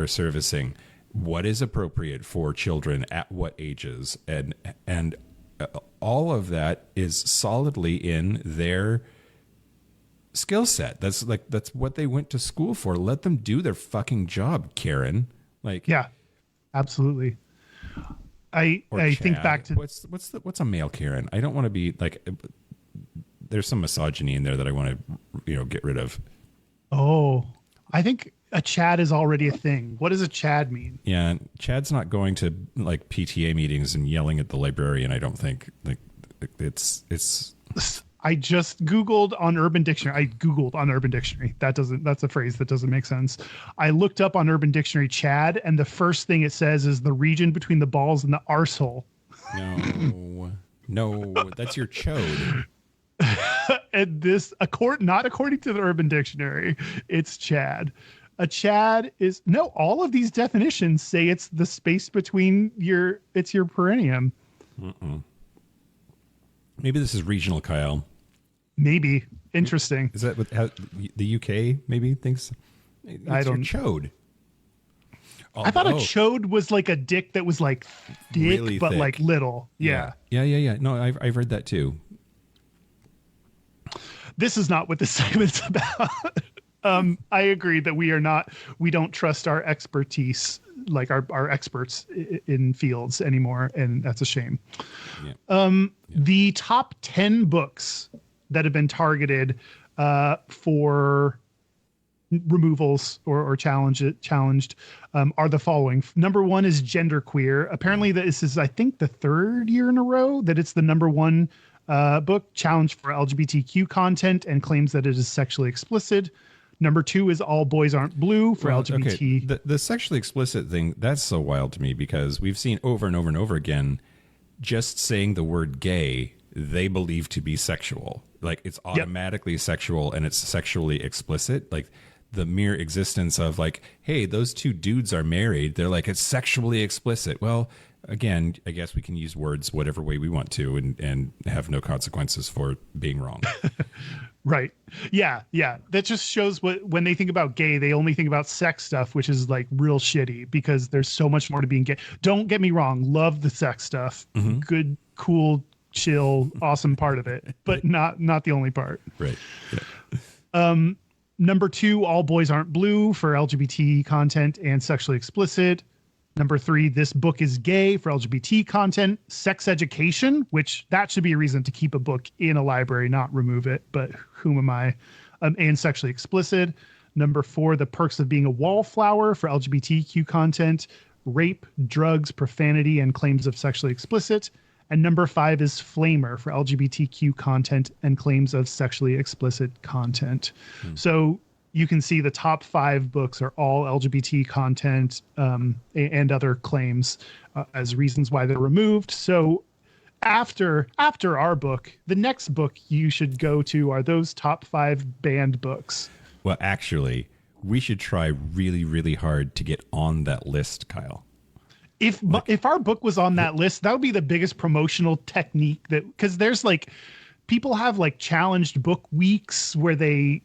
servicing, what is appropriate for children at what ages, and all of that is solidly in their skill set. That's what they went to school for. Let them do their fucking job, Karen. Like, yeah, absolutely. I think back to what's a male Karen? I don't want to be like, there's some misogyny in there that I want to get rid of. Oh, I think a Chad is already a thing. What does a Chad mean? Yeah, Chad's not going to like PTA meetings and yelling at the librarian. I don't think. Like, it's. I just Googled on Urban Dictionary. That's a phrase that doesn't make sense. I looked up on Urban Dictionary Chad, and the first thing it says is the region between the balls and the arsehole. No, that's your chode. And this, not according to the Urban Dictionary, it's Chad. A Chad is all of these definitions say it's the space between your perineum. Maybe this is regional, Kyle. Maybe. Interesting. Is that what the UK maybe thinks? I don't. Chode. I thought a chode was like a dick that was like thick, really but thick. Like little. Yeah. No, I've read that too. This is not what this segment's about. I agree that we don't trust our expertise, like our experts in fields anymore. And that's a shame. The top 10 books that have been targeted for removals or challenged are the following. Number 1 is genderqueer. Apparently this is, I think, the third year in a row that it's the number 1 book challenged for LGBTQ content and claims that it is sexually explicit. Number 2 is All Boys Aren't Blue for LGBT. Okay. The sexually explicit thing, that's so wild to me because we've seen over and over and over again, just saying the word gay, they believe to be sexual. Like it's automatically sexual and it's sexually explicit. Like the mere existence of like, hey, those two dudes are married. They're like, it's sexually explicit. Well, again, I guess we can use words whatever way we want to and have no consequences for being wrong. Right. Yeah. That just shows when they think about gay, they only think about sex stuff, which is like real shitty because there's so much more to being gay. Don't get me wrong. Love the sex stuff. Mm-hmm. Good, cool, chill, awesome part of it, but not the only part. Right. Yeah. Number 2, All Boys Aren't Blue for LGBT content and sexually explicit. Number 3, This Book is Gay for LGBT content. Sex education, which that should be a reason to keep a book in a library, not remove it. But whom am I? And sexually explicit. Number 4, The Perks of Being a Wallflower for LGBTQ content. Rape, drugs, profanity, and claims of sexually explicit. And number 5 is Flamer for LGBTQ content and claims of sexually explicit content. So you can see the top 5 books are all LGBT content and other claims as reasons why they're removed. So after our book, the next book you should go to are those top 5 banned books. Well, actually, we should try really, really hard to get on that list, Kyle. If our book was on that list, that would be the biggest promotional technique because there's like people have like challenged book weeks where they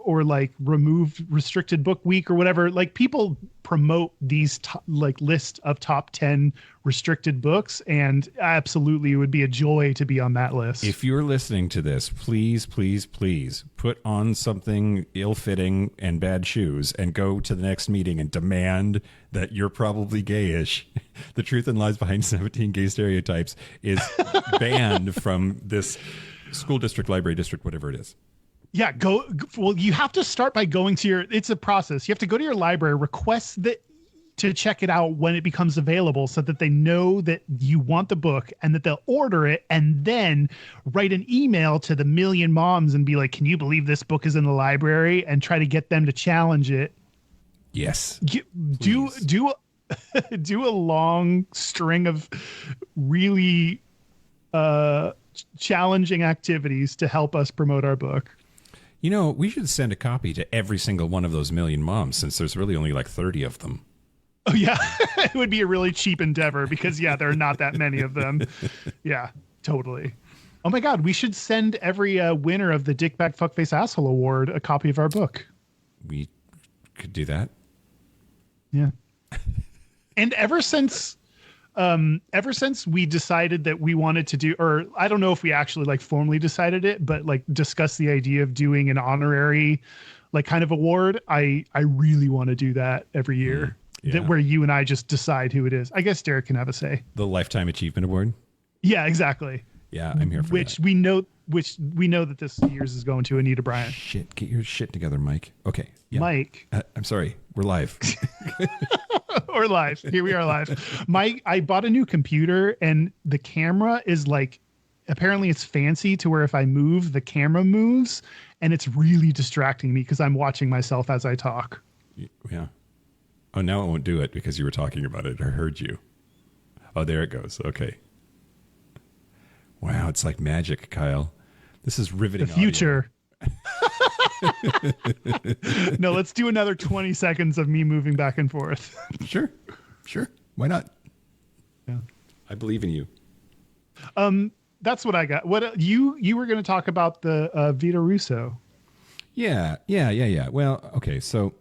or like removed restricted book week or whatever. Like people promote these list of top 10 restricted books, and absolutely it would be a joy to be on that list. If you're listening to this, please put on something ill-fitting and bad shoes and go to the next meeting and demand that you're probably gayish. The Truth and Lies Behind 17 Gay Stereotypes is banned from this school district, library district, whatever it is. Yeah, well, you have to start by going to it's a process. You have to go to your library, request to check it out when it becomes available so that they know that you want the book and that they'll order it, and then write an email to the million moms and be like, can you believe this book is in the library, and try to get them to challenge it. Yes. Do a long string of really challenging activities to help us promote our book. You know, we should send a copy to every single one of those million moms, since there's really only like 30 of them. Oh, yeah. It would be a really cheap endeavor because, there are not that many of them. Yeah, totally. Oh, my God. We should send every winner of the Dick Bag Fuckface Asshole Award a copy of our book. We could do that. Yeah. And ever since we decided that we wanted to do, or I don't know if we actually like formally decided it, but like discussed the idea of doing an honorary like kind of award, I really want to do that every year. That where you and I just decide who it is. I guess Derek can have a say. The Lifetime Achievement Award. Yeah, exactly. Yeah, I'm here for which that. we know which we know that this year's is going to Anita Bryant. Shit, get your shit together, Mike. Okay. Yeah. Mike. I'm sorry. We're live. We're live. Here we are live. Mike, I bought a new computer and the camera is like, apparently it's fancy to where if I move, the camera moves, and it's really distracting me because I'm watching myself as I talk. Yeah. Oh, now it won't do it because you were talking about it. I heard you. Oh, there it goes. Okay. Wow, it's like magic, Kyle. This is riveting. The future. No, let's do another 20 seconds of me moving back and forth. Sure. Why not? Yeah. I believe in you. That's what I got. What you were going to talk about the Vito Russo. Yeah. Well, okay, so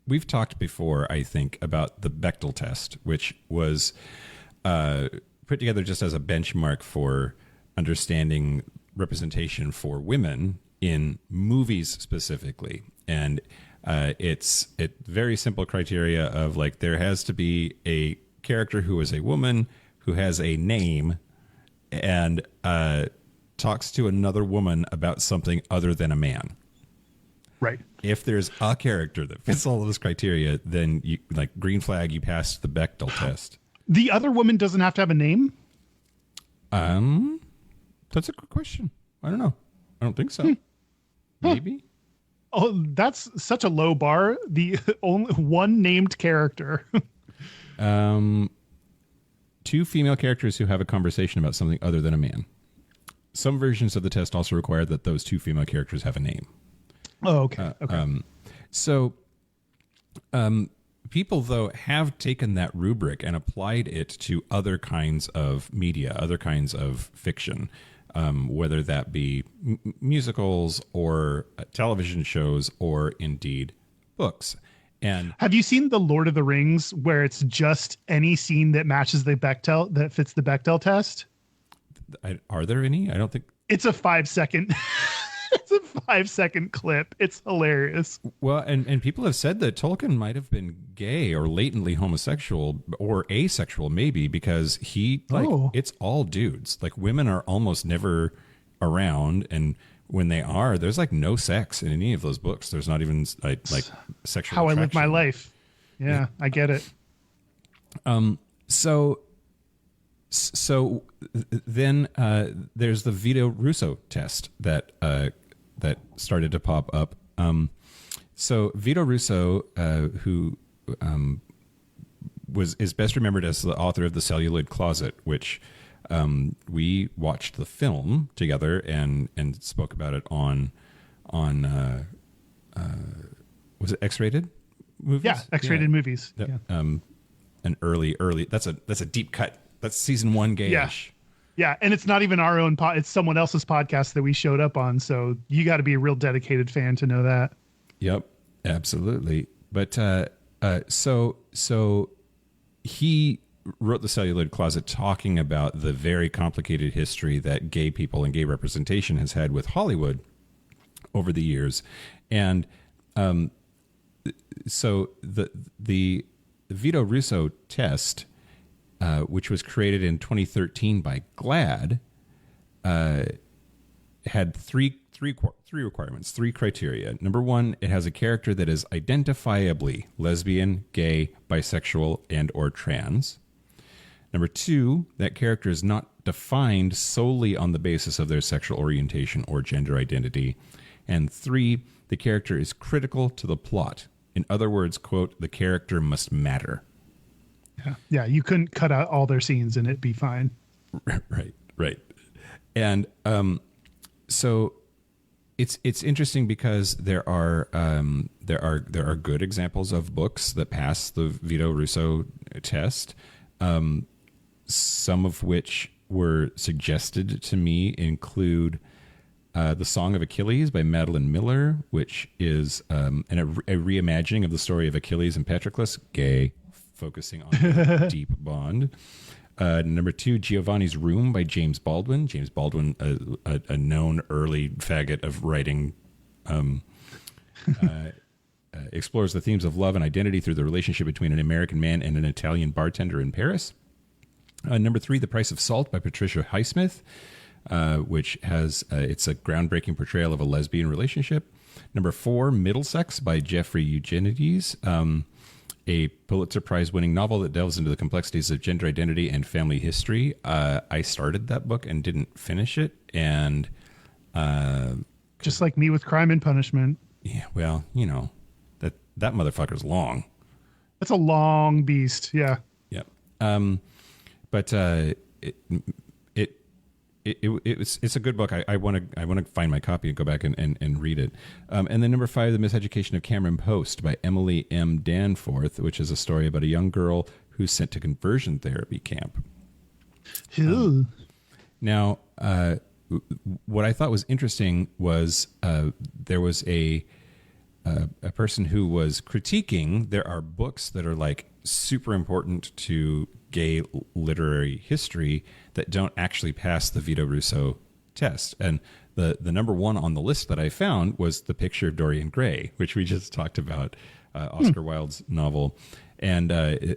we've talked before, I think, about the Bechdel test, which was put together just as a benchmark for understanding representation for women in movies specifically. And it's very simple criteria of like there has to be a character who is a woman who has a name and talks to another woman about something other than a man. Right. If there's a character that fits all of those criteria, then you like green flag, you passed the Bechdel test. The other woman doesn't have to have a name? That's a good question. I don't know. I don't think so. Maybe. Oh, that's such a low bar. The only one named character. Two female characters who have a conversation about something other than a man. Some versions of the test also require that those two female characters have a name. Oh, okay. People, though, have taken that rubric and applied it to other kinds of media, other kinds of fiction, whether that be musicals or television shows or indeed books. And have you seen the Lord of the Rings where it's just any scene that matches the Bechdel, that fits the Bechdel test? Are there any? I don't think it's a 5-second. It's a 5-second clip. It's hilarious. Well, and people have said that Tolkien might have been gay or latently homosexual or asexual, maybe, because it's all dudes. Like women are almost never around, and when they are, there's like no sex in any of those books. There's not even like sexual how attraction. I live my life. Yeah, I get it. So then there's the Vito Russo test that started to pop up. So Vito Russo, who is best remembered as the author of The Celluloid Closet, which we watched the film together and spoke about it on was it X-rated movies? Yeah, X-rated movies. Yeah. An early. That's a deep cut. That's season 1 Gayish. Yeah, and it's not even our own it's someone else's podcast that we showed up on, so you got to be a real dedicated fan to know that. Yep, absolutely. But so he wrote The Celluloid Closet talking about the very complicated history that gay people and gay representation has had with Hollywood over the years. And so the Vito Russo test, which was created in 2013 by GLAAD, had three requirements, 3 criteria. Number 1, it has a character that is identifiably lesbian, gay, bisexual, and or trans. Number 2, that character is not defined solely on the basis of their sexual orientation or gender identity. And 3, the character is critical to the plot. In other words, quote, the character must matter. Yeah, you couldn't cut out all their scenes and it'd be fine. Right. And so it's interesting because there are good examples of books that pass the Vito Russo test. Some of which were suggested to me include The Song of Achilles by Madeline Miller, which is a reimagining of the story of Achilles and Patroclus, gay, focusing on a deep bond. Number 2, Giovanni's Room by James Baldwin. James Baldwin, a known early faggot of writing, explores the themes of love and identity through the relationship between an American man and an Italian bartender in Paris. Number 3, The Price of Salt by Patricia Highsmith, which has it's a groundbreaking portrayal of a lesbian relationship. Number 4, Middlesex by Jeffrey Eugenides, a Pulitzer Prize-winning novel that delves into the complexities of gender identity and family history. I started that book and didn't finish it, and just like me with Crime and Punishment. Yeah, well, that motherfucker's long. That's a long beast. Yeah. Yep. But it's a good book. I want to find my copy and go back and read it. And then number 5, The Miseducation of Cameron Post by Emily M. Danforth, which is a story about a young girl who's sent to conversion therapy camp. Now, what I thought was interesting was there was a person who was critiquing there are books that are like super important to gay literary history that don't actually pass the Vito Russo test. And the number 1 on the list that I found was The Picture of Dorian Gray, which we just talked about, Oscar Wilde's novel. And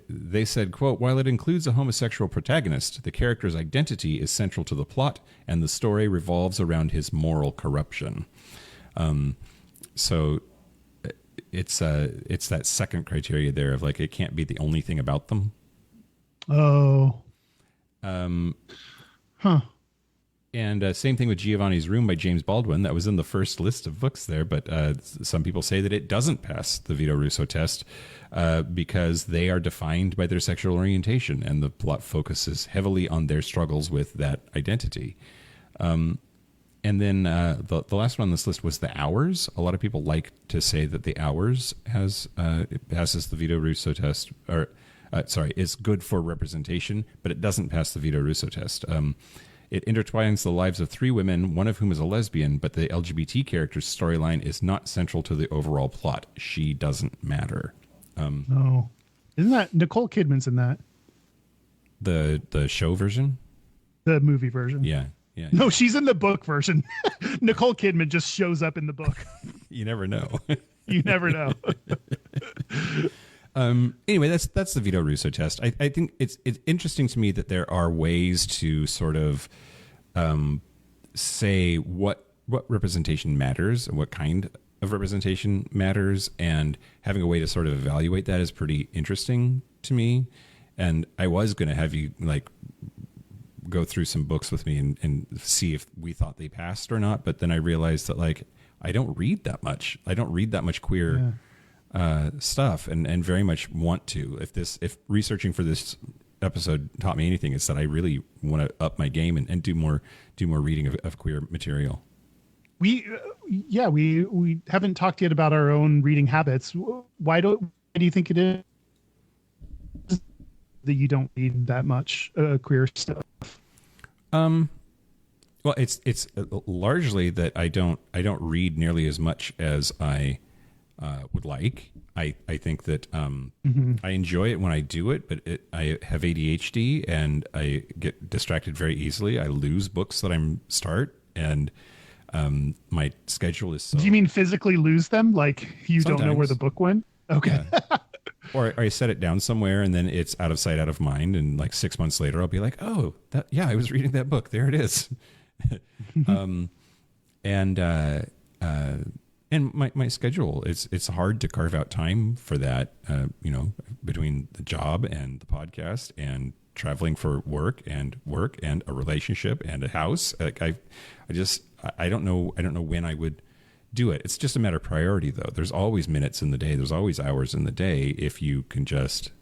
they said, quote, while it includes a homosexual protagonist, the character's identity is central to the plot, and the story revolves around his moral corruption. So it's that second criteria there of like, it can't be the only thing about them. Oh. And same thing with Giovanni's Room by James Baldwin. That was in the first list of books there, but some people say that it doesn't pass the Vito Russo test because they are defined by their sexual orientation, and the plot focuses heavily on their struggles with that identity. And then the last one on this list was The Hours. A lot of people like to say that The Hours it passes the Vito Russo test, or is good for representation, but it doesn't pass the Vito Russo test. It intertwines the lives of 3 women, one of whom is a lesbian, but the LGBT character's storyline is not central to the overall plot. She doesn't matter. No. Isn't that Nicole Kidman's in that? The show version? The movie version. Yeah. No, she's in the book version. Nicole Kidman just shows up in the book. You never know. You never know. Anyway, that's the Vito Russo test. I think it's interesting to me that there are ways to sort of say what representation matters and what kind of representation matters, and having a way to sort of evaluate that is pretty interesting to me. And I was going to have you like go through some books with me and see if we thought they passed or not, but then I realized that like I don't read that much. I don't read that much queer stuff, and very much want to. If researching for this episode taught me anything, it's that I really want to up my game and do more reading of queer material. We haven't talked yet about our own reading habits. Why do you think it is that you don't read that much queer stuff? Well, it's largely that I don't read nearly as much as I would like. I think that I enjoy it when I do it, but I have ADHD and I get distracted very easily. I lose books that I'm start, and my schedule is so... Do you mean physically lose them? Like you Sometimes. Don't know where the book went? Okay. Yeah. Or I set it down somewhere and then it's out of sight, out of mind. And like 6 months later, I'll be like, oh, I was reading that book. There it is. And my schedule, it's hard to carve out time for that, between the job and the podcast and traveling for work and a relationship and a house. Like I don't know when I would do it. It's just a matter of priority, though. There's always minutes in the day. There's always hours in the day if you can just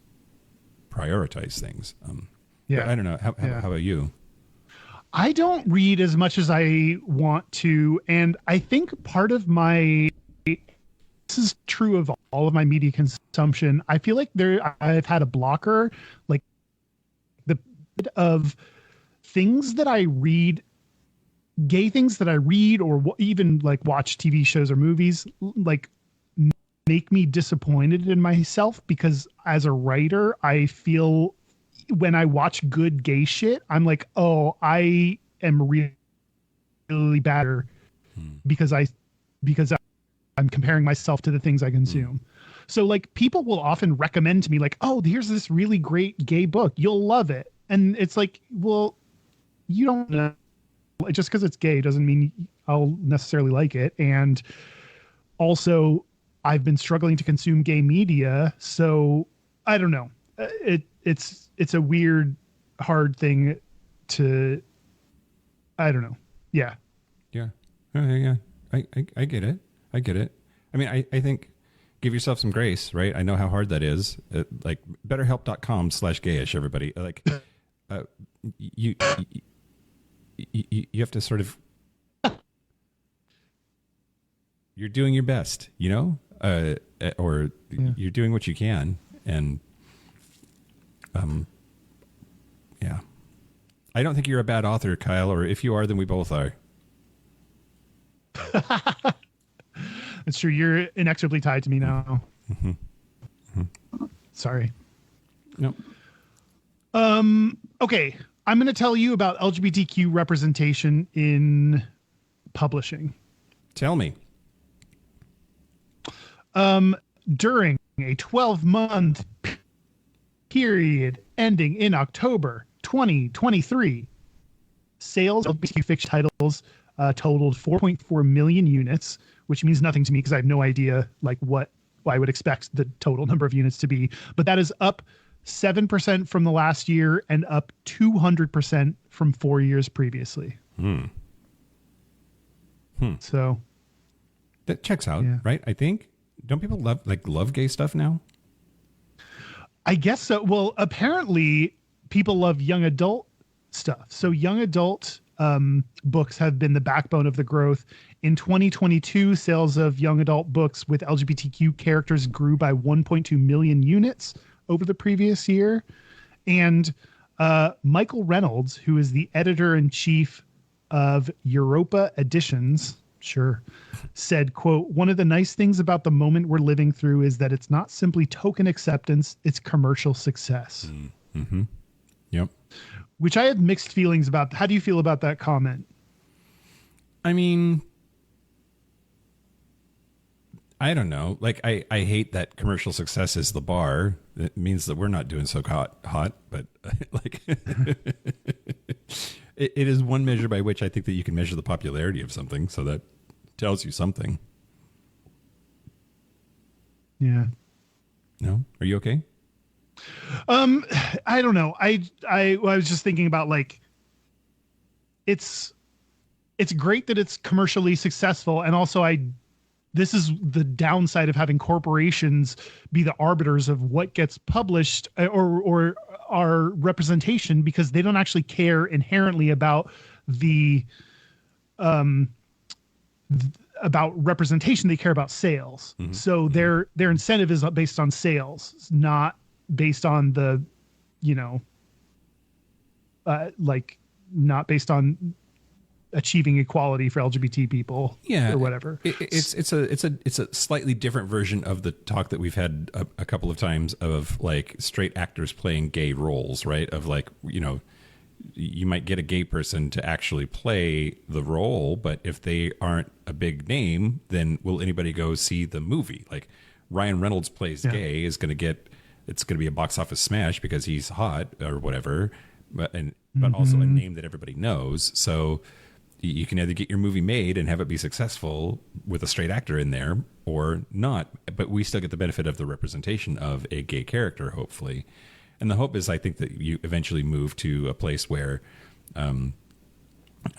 prioritize things. I don't know. How about you? I don't read as much as I want to. And I think part of this is true of all of my media consumption. I feel like I've had a blocker, like the bit of things that I read, gay things that I read, or even like watch TV shows or movies, like make me disappointed in myself, because as a writer, I feel when I watch good gay shit, I'm like, oh, I am really better because I'm comparing myself to the things I consume. So like people will often recommend to me like, oh, here's this really great gay book. You'll love it. And it's like, well, you don't know. Just because it's gay doesn't mean I'll necessarily like it. And also, I've been struggling to consume gay media, so I don't know. It's a weird, hard thing to. I don't know. Yeah. Yeah. Yeah. I get it. I get it. I mean, I think give yourself some grace, right? I know how hard that is. Like betterhelp.com/gayish, everybody. Like, you have to sort of, you're doing your best, you know, or you're doing what you can. And, yeah, I don't think you're a bad author, Kyle, or if you are, then we both are. It's true. You're inexorably tied to me now. Mm-hmm. Mm-hmm. Sorry. No. Okay. I'm going to tell you about LGBTQ representation in publishing. Tell me. During a 12-month period ending in October 2023, sales of LGBTQ fiction titles totaled 4.4 million units, which means nothing to me because I have no idea like what I would expect the total number of units to be. But that is up 7% from the last year and up 200% from 4 years previously. So that checks out, right? I think. Don't people love gay stuff now? I guess so. Well, apparently people love young adult stuff. So young adult books have been the backbone of the growth. In 2022, sales of young adult books with LGBTQ characters grew by 1.2 million units over the previous year. And Michael Reynolds, who is the editor-in-chief of Europa Editions, said, quote, "One of the nice things about the moment we're living through is that it's not simply token acceptance, it's commercial success." Mm-hmm. Yep. Which I have mixed feelings about. How do you feel about that comment? I mean, I don't know. Like, I hate that commercial success is the bar. It means that we're not doing so hot, but like it is one measure by which I think that you can measure the popularity of something. So that tells you something. Yeah. No? Are you okay? I don't know. I was just thinking about like, it's great that it's commercially successful. And also this is the downside of having corporations be the arbiters of what gets published or our representation, because they don't actually care inherently about about representation. They care about sales. Mm-hmm. So their incentive is based on sales, not based on the, not based on achieving equality for LGBT people, or whatever. It's a slightly different version of the talk that we've had a couple of times of like straight actors playing gay roles, right? Of like, you might get a gay person to actually play the role, but if they aren't a big name, then will anybody go see the movie? Like Ryan Reynolds plays gay is going to get, it's going to be a box office smash because he's hot or whatever, but also a name that everybody knows. So you can either get your movie made and have it be successful with a straight actor in there or not, but we still get the benefit of the representation of a gay character, hopefully. And the hope is, I think, that you eventually move to a place where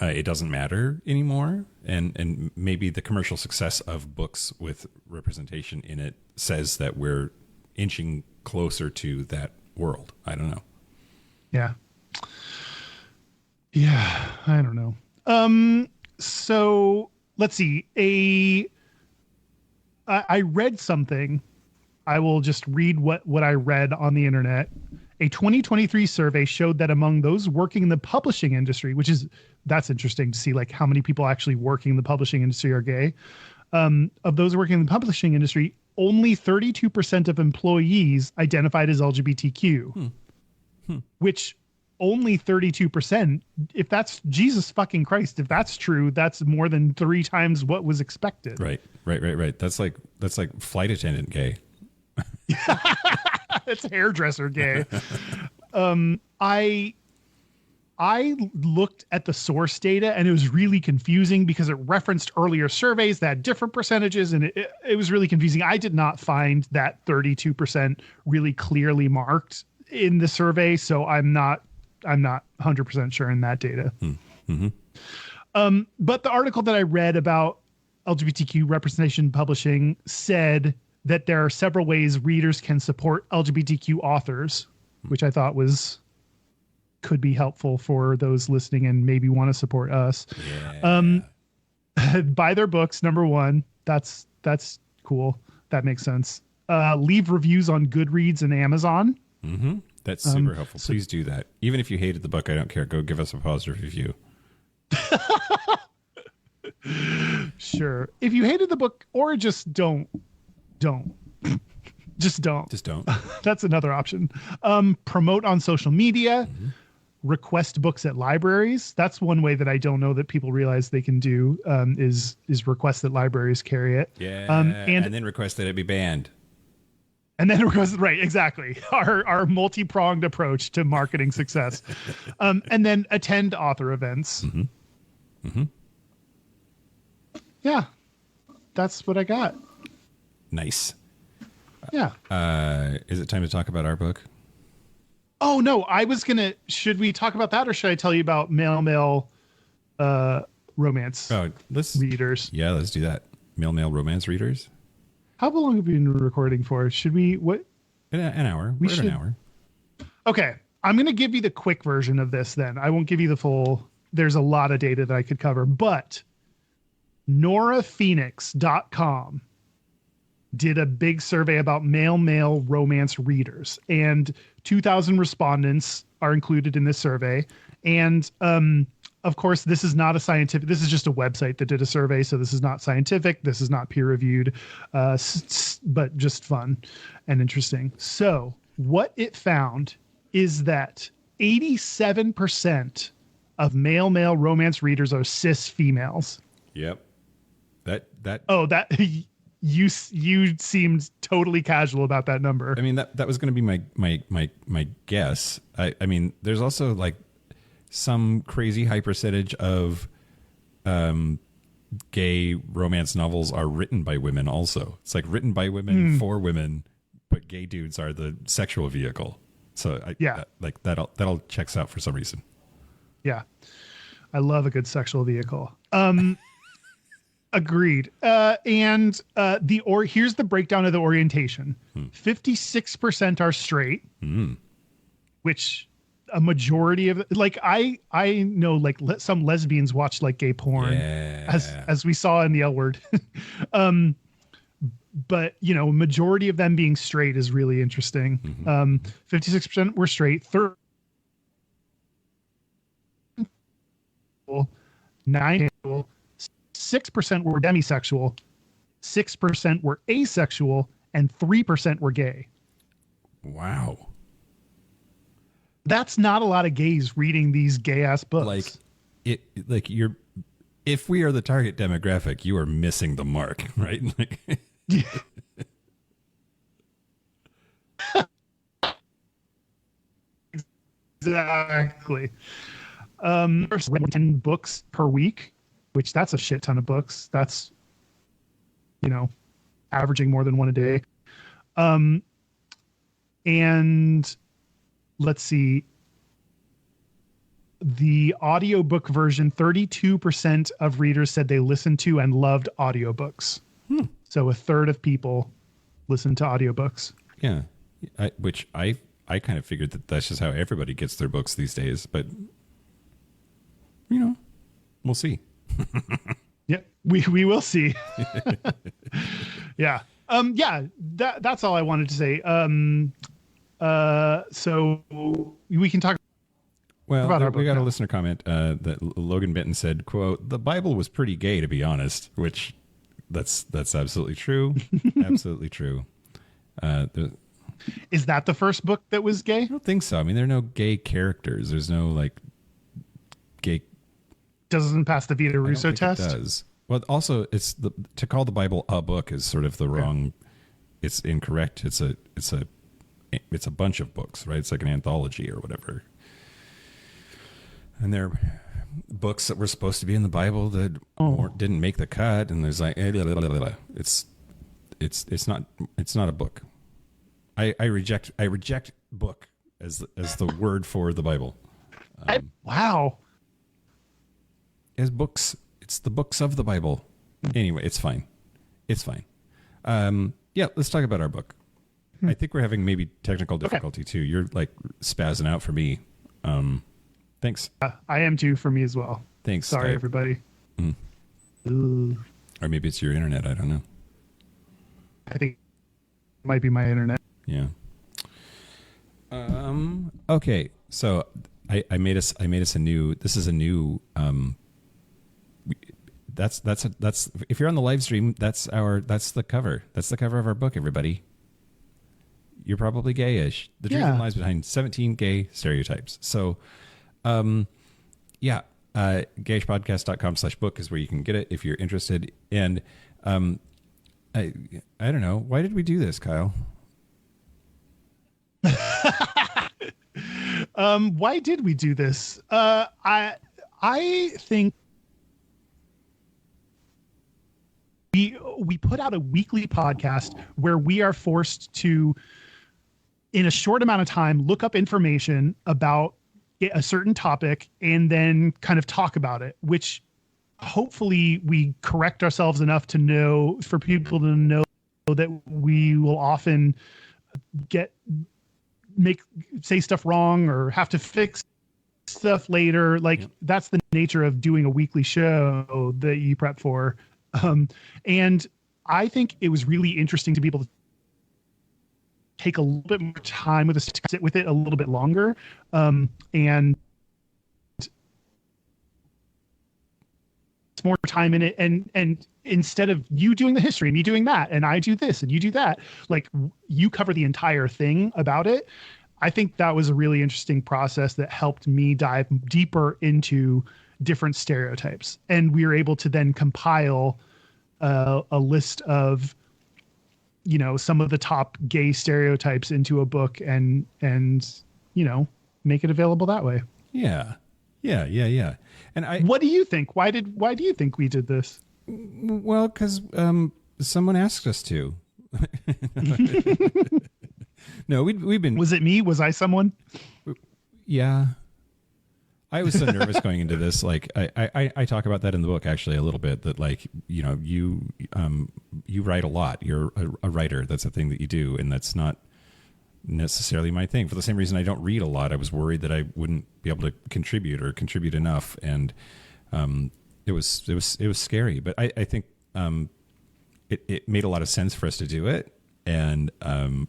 it doesn't matter anymore. And maybe the commercial success of books with representation in it says that we're inching closer to that world. I don't know. Yeah. Yeah, I don't know. So let's see. I read something. I will just read what I read on the internet. A 2023 survey showed that among those working in the publishing industry, that's interesting to see, like how many people actually working in the publishing industry are gay. Of those working in the publishing industry, only 32% of employees identified as LGBTQ, which only 32%. If that's Jesus fucking Christ, if that's true, that's more than 3 times what was expected. Right. That's like flight attendant gay. It's hairdresser gay. I I looked at the source data and it was really confusing because it referenced earlier surveys that had different percentages, and it was really confusing. I did not find that 32% really clearly marked in the survey, so I'm not 100% sure in that data. Mm-hmm. But the article that I read about LGBTQ representation publishing said that there are several ways readers can support LGBTQ authors, which I thought could be helpful for those listening and maybe want to support us. Yeah. Buy their books, number one. That's cool. That makes sense. Leave reviews on Goodreads and Amazon. Mm-hmm. That's super helpful. Please do that. Even if you hated the book, I don't care. Go give us a positive review. Sure. If you hated the book, or just don't. Just don't. That's another option. Promote on social media. Mm-hmm. Request books at libraries. That's one way that I don't know that people realize they can do, is request that libraries carry it. Yeah. And then request that it be banned. And then request, right, exactly. Our multi-pronged approach to marketing success. And then attend author events. Mm-hmm. Mm-hmm. Yeah. That's what I got. Nice. Yeah. Is it time to talk about our book? Oh, no. Should we talk about that, or should I tell you about male romance readers? Yeah, let's do that. Male romance readers. How long have we been recording for? Should we, what? An hour. We're at an hour. Okay. I'm going to give you the quick version of this then. I won't give you the full. There's a lot of data that I could cover, but noraphoenix.com did a big survey about male romance readers, and 2,000 respondents are included in this survey. And of course, this is not a scientific, this is just a website that did a survey. So this is not scientific. This is not peer reviewed, but just fun and interesting. So what it found is that 87% of male romance readers are cis females. Yep. You seemed totally casual about that number. I mean, that was going to be my guess. I mean, there's also like some crazy high percentage of gay romance novels are written by women also. It's like written by women for women, but gay dudes are the sexual vehicle. So that'll checks out for some reason. Yeah. I love a good sexual vehicle. Agreed. And here's the breakdown of the orientation. 56% are straight, which a majority of, like, I know, like, some lesbians watch like gay porn, as we saw in the L Word. But majority of them being straight is really interesting. 56% were straight. 9 6% were demisexual, 6% were asexual, and 3% were gay. Wow. That's not a lot of gays reading these gay ass books. If we are the target demographic, you are missing the mark, right? Exactly. 10 books per week, which that's a shit ton of books. That's, averaging more than one a day. And let's see, the audiobook version, 32% of readers said they listened to and loved audiobooks. So a third of people listen to audiobooks. Yeah. Which I kind of figured that that's just how everybody gets their books these days, but we'll see. Yeah, we will see. Yeah. That's all I wanted to say. So we can talk. Well, we got a listener comment that Logan Benton said, quote, "The Bible was pretty gay, to be honest," which that's absolutely true. Absolutely true. Is that the first book that was gay? I don't think so. I mean, there are no gay characters. There's no gay. Doesn't pass the Vito Russo test. It does. Well, also to call the Bible a book is sort of the wrong. It's incorrect. It's a bunch of books, right? It's like an anthology or whatever. And they're books that were supposed to be in the Bible that didn't make the cut, and there's like it's not a book. I reject book as the word for the Bible. Wow. As books, it's the books of the Bible. Anyway, it's fine. It's fine. Yeah, let's talk about our book. I think we're having maybe technical difficulty too. You're like spazzing out for me. Thanks. I am too for me as well. Thanks. Sorry, everybody. Or maybe it's your internet. I don't know. I think it might be my internet. Yeah. Okay. So I made us a new. This is a new. That's if you're on the live stream, that's the cover. That's the cover of our book, everybody. You're probably gayish. The reason lies behind 17 gay stereotypes. So, gayishpodcast.com/book is where you can get it if you're interested. And I don't know. Why did we do this, Kyle? Why did we do this? I think we put out a weekly podcast where we are forced to, in a short amount of time, look up information about a certain topic and then kind of talk about it, which hopefully we correct ourselves enough to know, for people to know that we will often say stuff wrong or have to fix stuff later. Like that's the nature of doing a weekly show that you prep for. And I think it was really interesting to be able to take a little bit more time with us, to sit with it a little bit longer. And more time in it. And instead of you doing the history and me doing that, and I do this and you do that, like you cover the entire thing about it. I think that was a really interesting process that helped me dive deeper into different stereotypes. And we were able to then compile a list of, some of the top gay stereotypes into a book and make it available that way. Yeah. And what do you think? Why do you think we did this? Well, because someone asked us to. No, we've been. Was it me? Was I someone? Yeah. I was so nervous going into this. Like I talk about that in the book actually a little bit, that like, you write a lot. You're a writer. That's a thing that you do. And that's not necessarily my thing. For the same reason I don't read a lot. I was worried that I wouldn't be able to contribute enough. And it was scary, but I think it made a lot of sense for us to do it. And I'm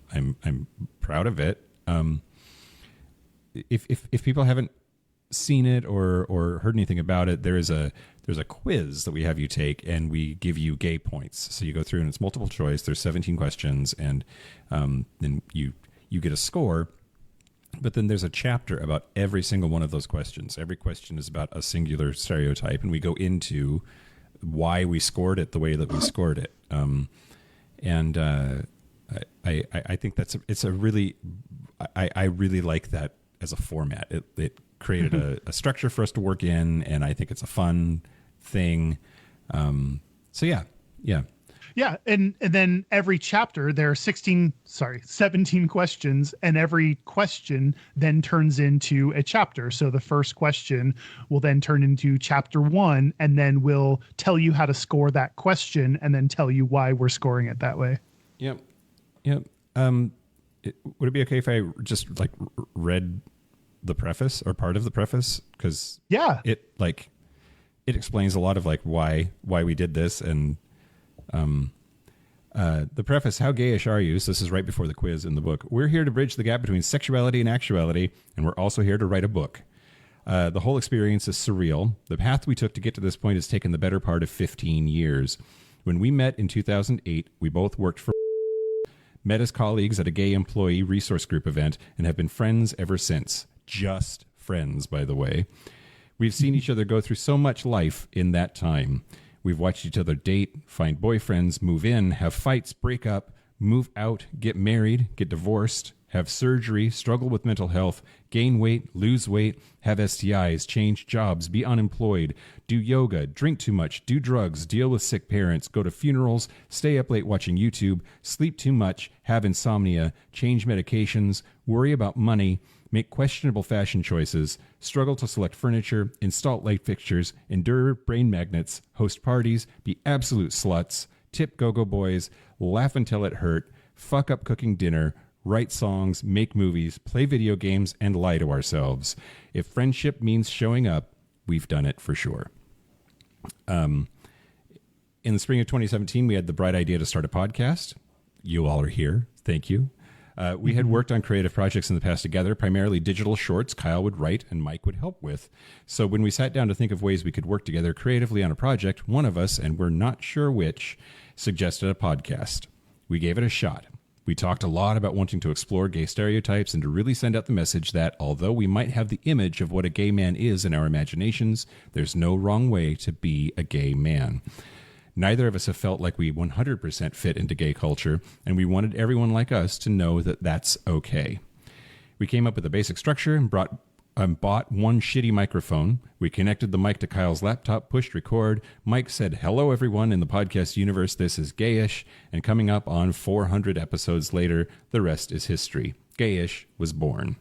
proud of it. If people haven't seen it or heard anything about it, there's a quiz that we have you take, and we give you gay points. So you go through and it's multiple choice. There's 17 questions, and then you get a score. But then there's a chapter about every single one of those questions. Every question is about a singular stereotype, and we go into why we scored it the way that we scored it. I think it's a really, I really like that as a format. It created a structure for us to work in, and I think it's a fun thing. So yeah. Yeah, and then every chapter there are 17 questions, and every question then turns into a chapter. So the first question will then turn into chapter 1, and then we'll tell you how to score that question, and then tell you why we're scoring it that way. Yep. Would it be okay if I just like read the preface or part of the preface? Because it explains a lot of like why we did this. And the preface: how gayish are you? So this is right before the quiz in the book. We're here to bridge the gap between sexuality and actuality, and we're also here to write a book. The whole experience is surreal. The path we took to get to this point has taken the better part of 15 years. When we met in 2008, we both worked for met as colleagues at a gay employee resource group event, and have been friends ever since. Just friends, by the way. We've seen each other go through so much life in that time. We've watched each other date, find boyfriends, move in, have fights, break up, move out, get married, get divorced, have surgery, struggle with mental health, gain weight, lose weight, have STIs, change jobs, be unemployed, do yoga, drink too much, do drugs, deal with sick parents, go to funerals, stay up late watching YouTube, sleep too much, have insomnia, change medications, worry about money, make questionable fashion choices, struggle to select furniture, install light fixtures, endure brain magnets, host parties, be absolute sluts, tip go-go boys, laugh until it hurt, fuck up cooking dinner, write songs, make movies, play video games, and lie to ourselves. If friendship means showing up, we've done it for sure. In the spring of 2017, we had the bright idea to start a podcast. You all are here. Thank you. We had worked on creative projects in the past together, primarily digital shorts Kyle would write and Mike would help with. So when we sat down to think of ways we could work together creatively on a project, one of us, and we're not sure which, suggested a podcast. We gave it a shot. We talked a lot about wanting to explore gay stereotypes and to really send out the message that although we might have the image of what a gay man is in our imaginations, there's no wrong way to be a gay man. Neither of us have felt like we 100% fit into gay culture, and we wanted everyone like us to know that that's okay. We came up with a basic structure and bought one shitty microphone. We connected the mic to Kyle's laptop, pushed record. Mike said, "Hello, everyone in the podcast universe. This is Gayish." And coming up on 400 episodes later, the rest is history. Gayish was born.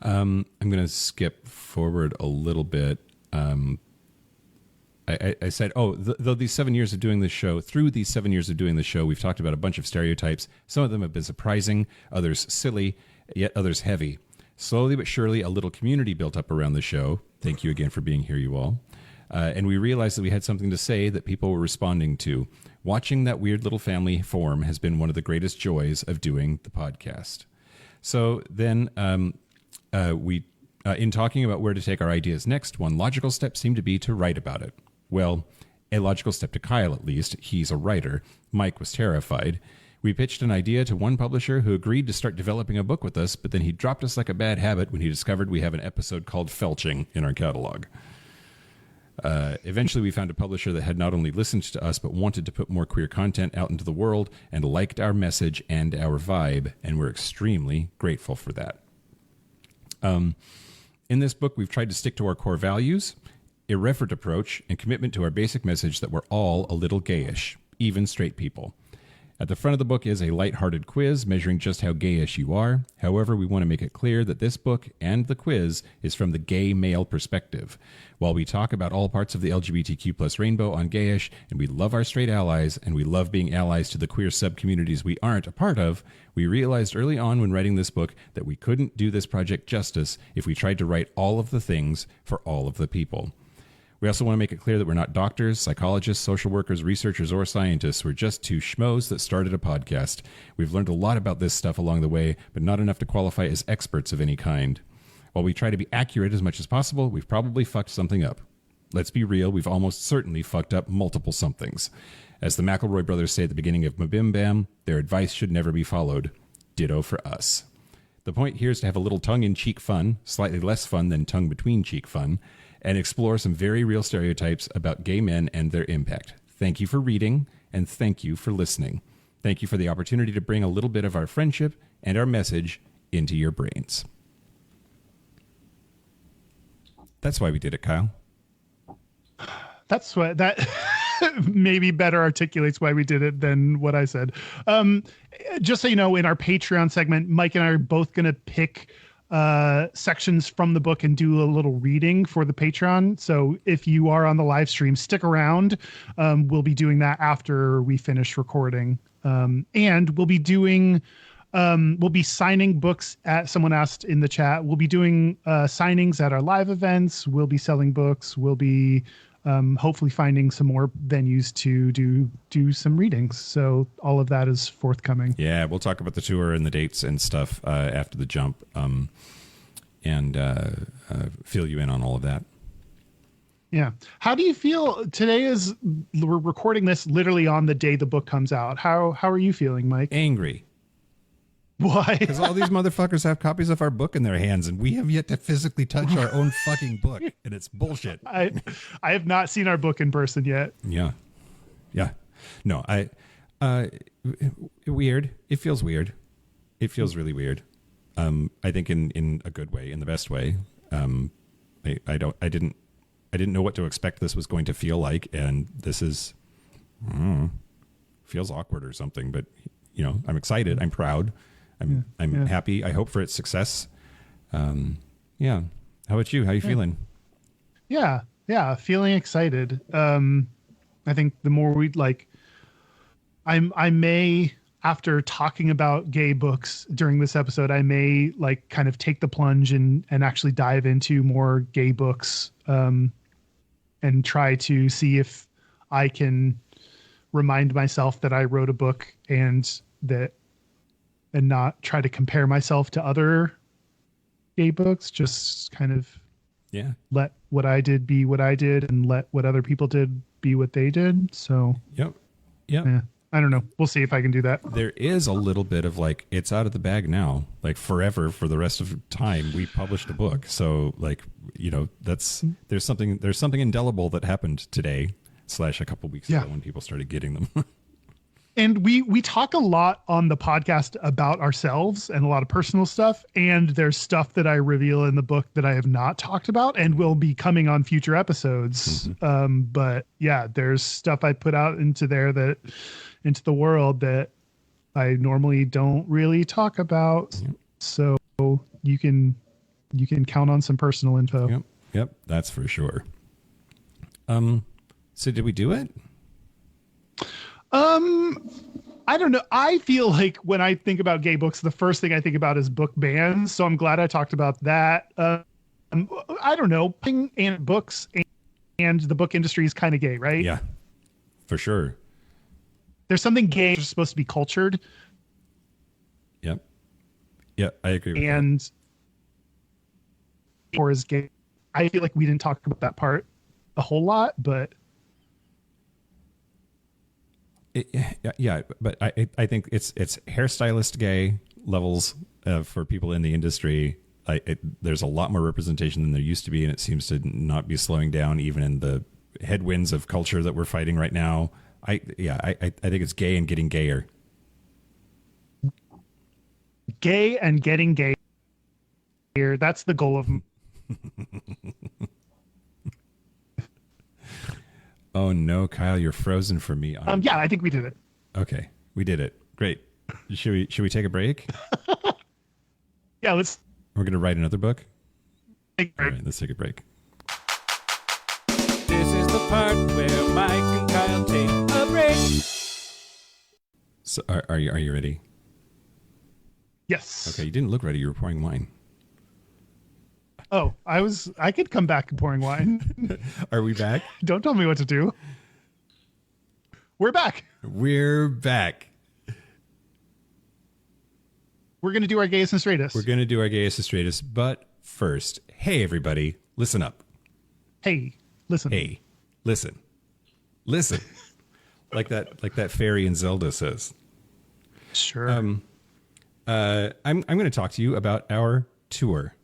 I'm going to skip forward a little bit. I said, though these 7 years of doing this show, through these 7 years of doing the show, we've talked about a bunch of stereotypes. Some of them have been surprising, others silly, yet others heavy. Slowly but surely, a little community built up around the show. Thank you again for being here, you all. And we realized that we had something to say that people were responding to. Watching that weird little family form has been one of the greatest joys of doing the podcast. So then in talking about where to take our ideas next, one logical step seemed to be to write about it. Well, a logical step to Kyle, at least. He's a writer. Mike was terrified. We pitched an idea to one publisher who agreed to start developing a book with us, but then he dropped us like a bad habit when he discovered we have an episode called Felching in our catalog. Eventually, we found a publisher that had not only listened to us, but wanted to put more queer content out into the world and liked our message and our vibe, and we're extremely grateful for that. In this book, we've tried to stick to our core values, irreverent approach, and commitment to our basic message that we're all a little gayish, even straight people. At the front of the book is a lighthearted quiz measuring just how gayish you are. However, we want to make it clear that this book and the quiz is from the gay male perspective. While we talk about all parts of the LGBTQ plus rainbow on Gayish, and we love our straight allies, and we love being allies to the queer sub-communities we aren't a part of, we realized early on when writing this book that we couldn't do this project justice if we tried to write all of the things for all of the people. We also want to make it clear that we're not doctors, psychologists, social workers, researchers, or scientists. We're just two schmoes that started a podcast. We've learned a lot about this stuff along the way, but not enough to qualify as experts of any kind. While we try to be accurate as much as possible, we've probably fucked something up. Let's be real, we've almost certainly fucked up multiple somethings. As the McElroy brothers say at the beginning of Mabim Bam, their advice should never be followed. Ditto for us. The point here is to have a little tongue-in-cheek fun, slightly less fun than tongue-between-cheek fun, and explore some very real stereotypes about gay men and their impact. Thank you for reading, and thank you for listening. Thank you for the opportunity to bring a little bit of our friendship and our message into your brains. That's why we did it, Kyle. That's what that maybe better articulates why we did it than what I said. Just so you know, in our Patreon segment, Mike and I are both going to pick sections from the book and do a little reading for the Patreon. So if you are on the live stream, stick around. We'll be doing that after we finish recording. And we'll be doing, we'll be signing books at, someone asked in the chat, we'll be doing signings at our live events. We'll be selling books. We'll be hopefully finding some more venues to do some readings. So all of that is forthcoming. Yeah, we'll talk about the tour and the dates and stuff after the jump, and fill you in on all of that. Yeah. How do you feel? Today is, we're recording this literally on the day the book comes out. How are you feeling, Mike? Angry. Why? Because all these motherfuckers have copies of our book in their hands, and we have yet to physically touch our own fucking book, and it's bullshit. I have not seen our book in person yet. Yeah. No, weird. It feels weird. It feels really weird. I think in a good way, in the best way. I didn't know what to expect this was going to feel like, and this is feels awkward or something. But I'm excited. I'm proud. I'm happy. I hope for its success. Yeah. How about you? How are you feeling? Yeah. Feeling excited. I think the more we I may, after talking about gay books during this episode, I may kind of take the plunge and actually dive into more gay books, and try to see if I can remind myself that I wrote a book and not try to compare myself to other gay books, just kind of let what I did be what I did and let what other people did be what they did. So Yep. I don't know. We'll see if I can do that. There is a little bit of it's out of the bag now, forever, for the rest of time. We published a book. So there's something indelible that happened today / a couple weeks ago when people started getting them. And we talk a lot on the podcast about ourselves and a lot of personal stuff. And there's stuff that I reveal in the book that I have not talked about and will be coming on future episodes. Mm-hmm. But yeah, there's stuff I put out into the world that I normally don't really talk about. Yep. So you can count on some personal info. Yep. That's for sure. So did we do it? I don't know. I feel like when I think about gay books, the first thing I think about is book bans. So I'm glad I talked about that. I don't know. And books and the book industry is kind of gay, right? Yeah, for sure. There's something gay that's supposed to be cultured. Yep. Yeah, I agree with that. Or is gay. I feel like we didn't talk about that part a whole lot, but but I think it's hairstylist gay levels for people in the industry. There's a lot more representation than there used to be, and it seems to not be slowing down even in the headwinds of culture that we're fighting right now. I think it's gay and getting gayer. Gay and getting gayer. That's the goal of. Oh no, Kyle, you're frozen for me. Yeah, I think we did it. Okay, we did it. Great. Should we take a break? Yeah, let's. We're gonna write another book. All right, let's take a break. This is the part where Mike and Kyle take a break. So, are you ready? Yes. Okay, you didn't look ready. You were pouring wine. Oh, I could come back pouring wine. Are we back? Don't tell me what to do. We're back. We're back. We're going to do our Gayest and Straightest. We're going to do our Gayest and Straightest. But first, hey, everybody, listen up. Hey, listen. Hey, listen. Listen. like that fairy in Zelda says. Sure. I'm going to talk to you about our tour.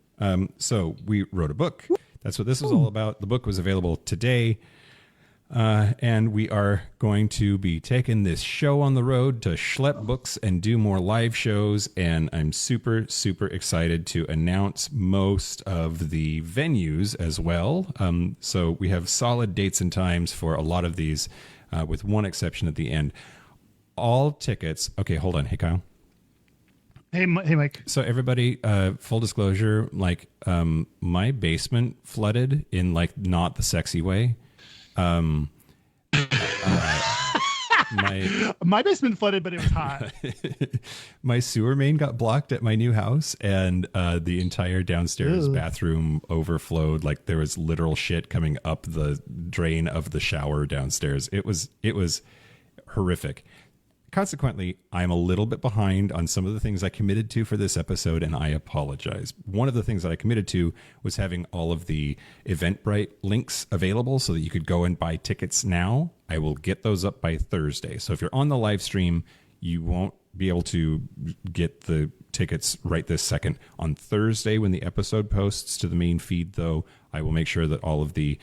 So we wrote a book. That's what this was all about. The book was available today. And we are going to be taking this show on the road to schlep books and do more live shows. And I'm super, super excited to announce most of the venues as well. So we have solid dates and times for a lot of these, with one exception at the end. All tickets. Okay, hold on. Hey, Kyle. Hey, Mike. So everybody, full disclosure, my basement flooded in not the sexy way. My basement flooded, but it was hot. My sewer main got blocked at my new house, and the entire downstairs bathroom overflowed. There was literal shit coming up the drain of the shower downstairs. It was horrific. Consequently, I'm a little bit behind on some of the things I committed to for this episode, and I apologize. One of the things that I committed to was having all of the Eventbrite links available so that you could go and buy tickets now. I will get those up by Thursday. So if you're on the live stream, you won't be able to get the tickets right this second. On Thursday, when the episode posts to the main feed, though, I will make sure that all of the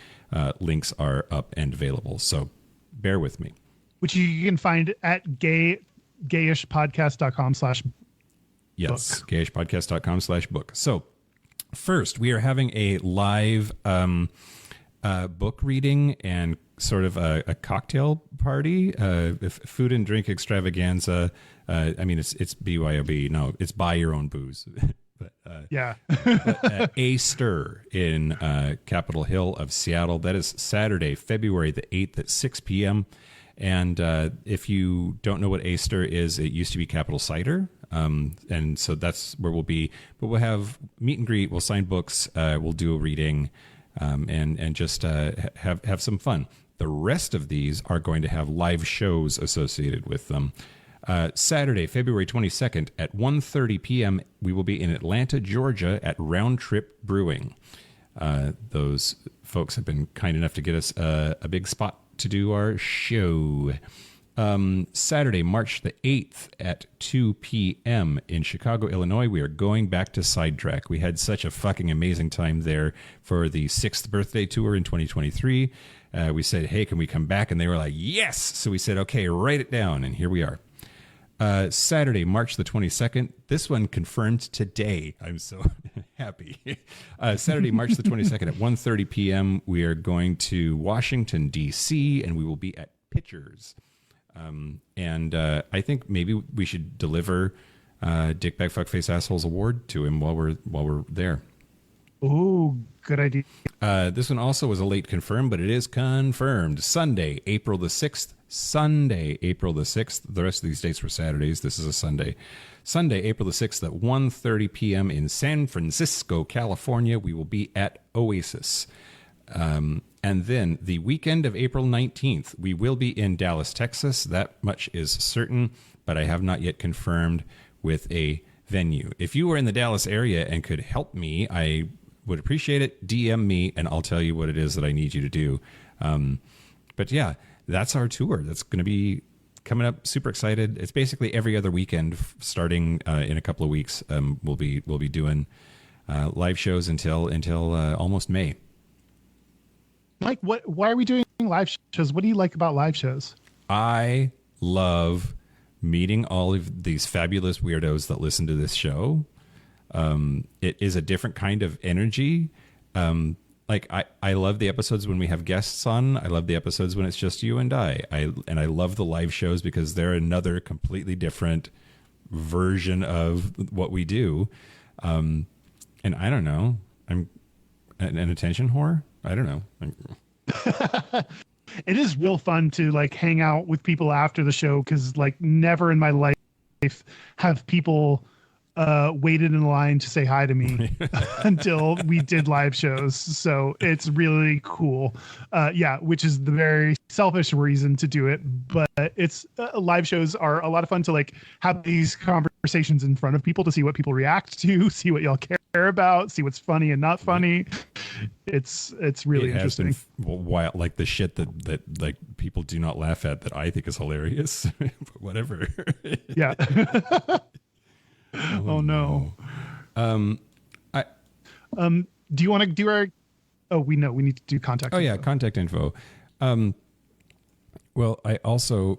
links are up and available. So bear with me. Which you can find at gayishpodcast.com/ Yes, gayishpodcast.com/book. So first, we are having a live book reading and sort of a cocktail party, food and drink extravaganza. I mean, it's BYOB. No, it's buy your own booze. But, but, A Stir in Capitol Hill of Seattle. That is Saturday, February the 8th at 6 p.m. And if you don't know what A Stir is, it used to be Capital Cider. And so that's where we'll be. But we'll have meet and greet. We'll sign books. We'll do a reading and just have some fun. The rest of these are going to have live shows associated with them. Saturday, February 22nd at 1:30 p.m., we will be in Atlanta, Georgia at Round Trip Brewing. Those folks have been kind enough to get us a big spot to do our show. Saturday, March the 8th at 2 p.m. in Chicago, Illinois, we are going back to Sidetrack. We had such a fucking amazing time there for the 6th birthday tour in 2023. We said, hey, can we come back? And they were like, yes. So we said, okay, write it down. And here we are. Saturday, March the 22nd. This one confirmed today. I'm so happy. Saturday, March the 22nd at 1:30 p.m. We are going to Washington, D.C., and we will be at Pitchers. And I think maybe we should deliver Dick Bag Fuckface Assholes Award to him while we're there. Ooh, good idea. This one also was a late confirm, but it is confirmed. Sunday, April the 6th. Sunday, April the 6th. The rest of these dates were Saturdays. This is a Sunday. Sunday, April the 6th at 1:30 p.m. in San Francisco, California. We will be at Oasis. And then the weekend of April 19th, we will be in Dallas, Texas. That much is certain, but I have not yet confirmed with a venue. If you were in the Dallas area and could help me, I would appreciate it. DM me, and I'll tell you what it is that I need you to do. But yeah, that's our tour. That's going to be coming up. Super excited. It's basically every other weekend starting in a couple of weeks. We'll be doing live shows until almost May. Mike, why are we doing live shows? What do you like about live shows? I love meeting all of these fabulous weirdos that listen to this show. It is a different kind of energy. Like I love the episodes when we have guests on. I love the episodes when it's just you and I. I love the live shows because they're another completely different version of what we do. And I don't know. I'm an attention whore. I don't know. It is real fun to like hang out with people after the show because like never in my life have people waited in line to say hi to me until we did live shows. So it's really cool. Which is the very selfish reason to do it. But it's live shows are a lot of fun to like have these conversations in front of people to see what people react to, see what y'all care about, see what's funny and not funny. It's really interesting. Wild, like the shit that like people do not laugh at that I think is hilarious. But whatever. Yeah. Oh no. Do you want to do our? Oh, we need to do contact. Oh info. Yeah, contact info. Well, I also.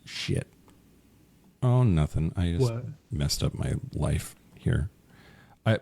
Shit. Oh, nothing. I just messed up my life here.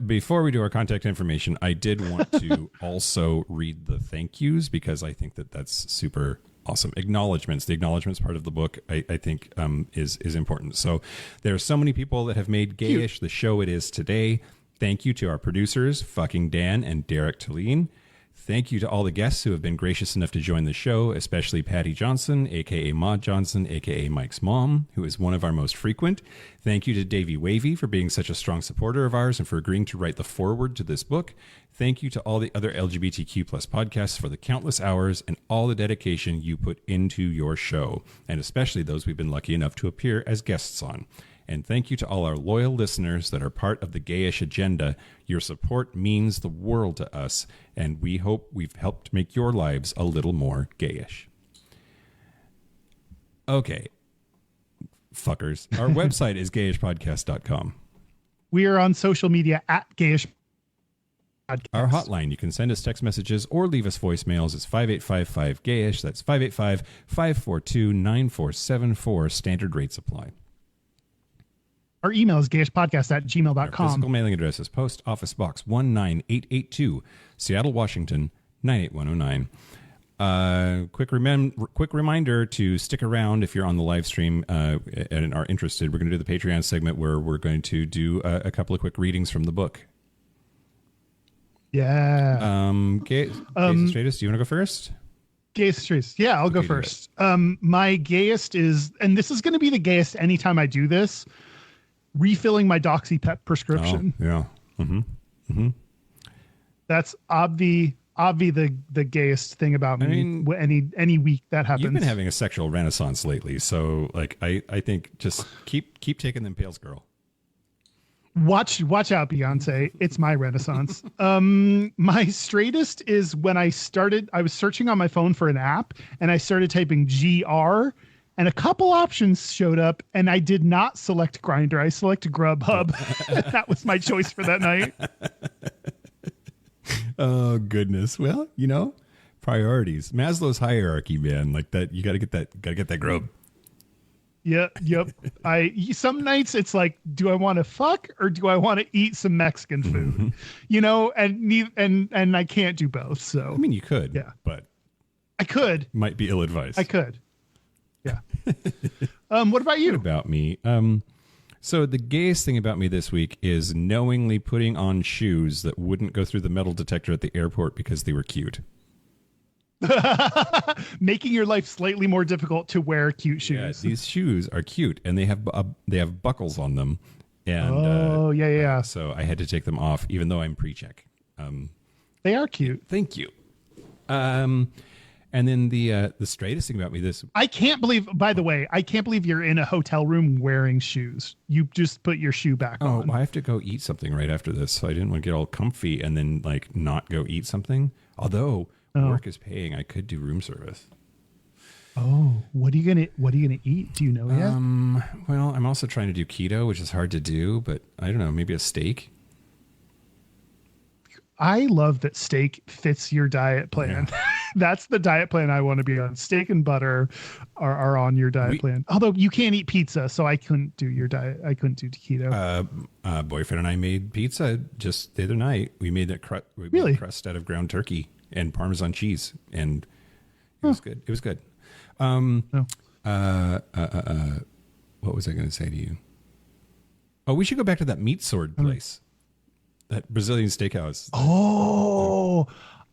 Before we do our contact information, I did want to also read the thank yous because I think that's super awesome. Acknowledgements. The acknowledgements part of the book, I think, is important. So there are so many people that have made Gayish the show it is today. Thank you to our producers, fucking Dan and Derek Tulleen. Thank you to all the guests who have been gracious enough to join the show, especially Patty Johnson, a.k.a. Maud Johnson, a.k.a. Mike's mom, who is one of our most frequent. Thank you to Davey Wavy for being such a strong supporter of ours and for agreeing to write the foreword to this book. Thank you to all the other LGBTQ plus podcasts for the countless hours and all the dedication you put into your show, and especially those we've been lucky enough to appear as guests on. And thank you to all our loyal listeners that are part of the Gayish agenda. Your support means the world to us, and we hope we've helped make your lives a little more gayish. Okay, fuckers. Our website is gayishpodcast.com. We are on social media at Gayish Podcast. Our hotline, you can send us text messages or leave us voicemails. It's 5855-GAYISH. That's 585-542-9474. Standard rates apply. Our email is gayishpodcast@gmail.com. Our physical mailing address is Post Office Box 19882, Seattle, Washington 98109. Quick reminder to stick around if you're on the live stream and are interested. We're going to do the Patreon segment where we're going to do a couple of quick readings from the book. Yeah. Gayest Straightest, do you want to go first? Gayest Straightest. Yeah, I'll go first. My gayest is, and this is going to be the gayest anytime I do this, refilling my Doxy Pep prescription. Oh, yeah. Mm-hmm. Mm-hmm. That's the gayest thing about me. I mean, any week that happens. You've been having a sexual renaissance lately, so like I think just keep taking them pills, girl. Watch out, Beyonce. It's my renaissance. My straightest is when I was searching on my phone for an app and I started typing GR and a couple options showed up and I did not select Grindr. I selected Grubhub. That was my choice for that night. Oh goodness. Well, priorities. Maslow's hierarchy, man. Like that, you gotta get that grub. Yeah, yep. Some nights it's like, do I want to fuck or do I want to eat some Mexican food? Mm-hmm. And I can't do both. So I mean, you could, yeah, but I could. Might be ill-advised. I could. Yeah. What about you? What about me? So the gayest thing about me this week is knowingly putting on shoes that wouldn't go through the metal detector at the airport because they were cute. Making your life slightly more difficult to wear cute shoes. Yeah, these shoes are cute and they have buckles on them. And yeah. So I had to take them off, even though I'm pre-check. They are cute. Thank you. And then the straightest thing about me I can't believe, by the way, you're in a hotel room wearing shoes. You just put your shoe back on. I have to go eat something right after this, so I didn't want to get all comfy and then like not go eat something. Although work is paying, I could do room service. Oh, what are you gonna eat? Do you know yet? Well, I'm also trying to do keto, which is hard to do, but I don't know, maybe a steak. I love that steak fits your diet plan. Yeah. That's the diet plan I want to be on. Steak and butter are on your diet plan. Although you can't eat pizza, so I couldn't do your diet. I couldn't do keto. Boyfriend and I made pizza just the other night. We made that made crust out of ground turkey and Parmesan cheese, and it was good. It was good. What was I going to say to you? Oh, we should go back to that meat sword place. That Brazilian steakhouse. Oh,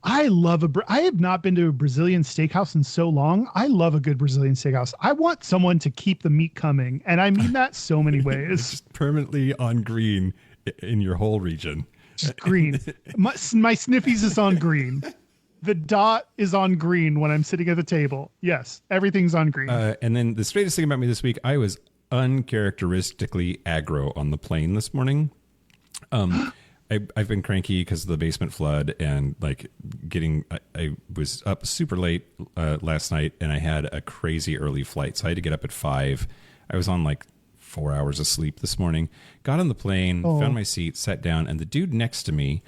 I have not been to a Brazilian steakhouse in so long. I love a good Brazilian steakhouse. I want someone to keep the meat coming. And I mean that so many ways. It's permanently on green in your whole region. Just green. My sniffies is on green. The dot is on green when I'm sitting at the table. Yes, everything's on green. And then the straightest thing about me this week, I was uncharacteristically aggro on the plane this morning. I've been cranky because of the basement flood and like I was up super late last night and I had a crazy early flight. So I had to get up at 5. I was on like 4 hours of sleep this morning, got on the plane, found my seat, sat down, and the dude next to me,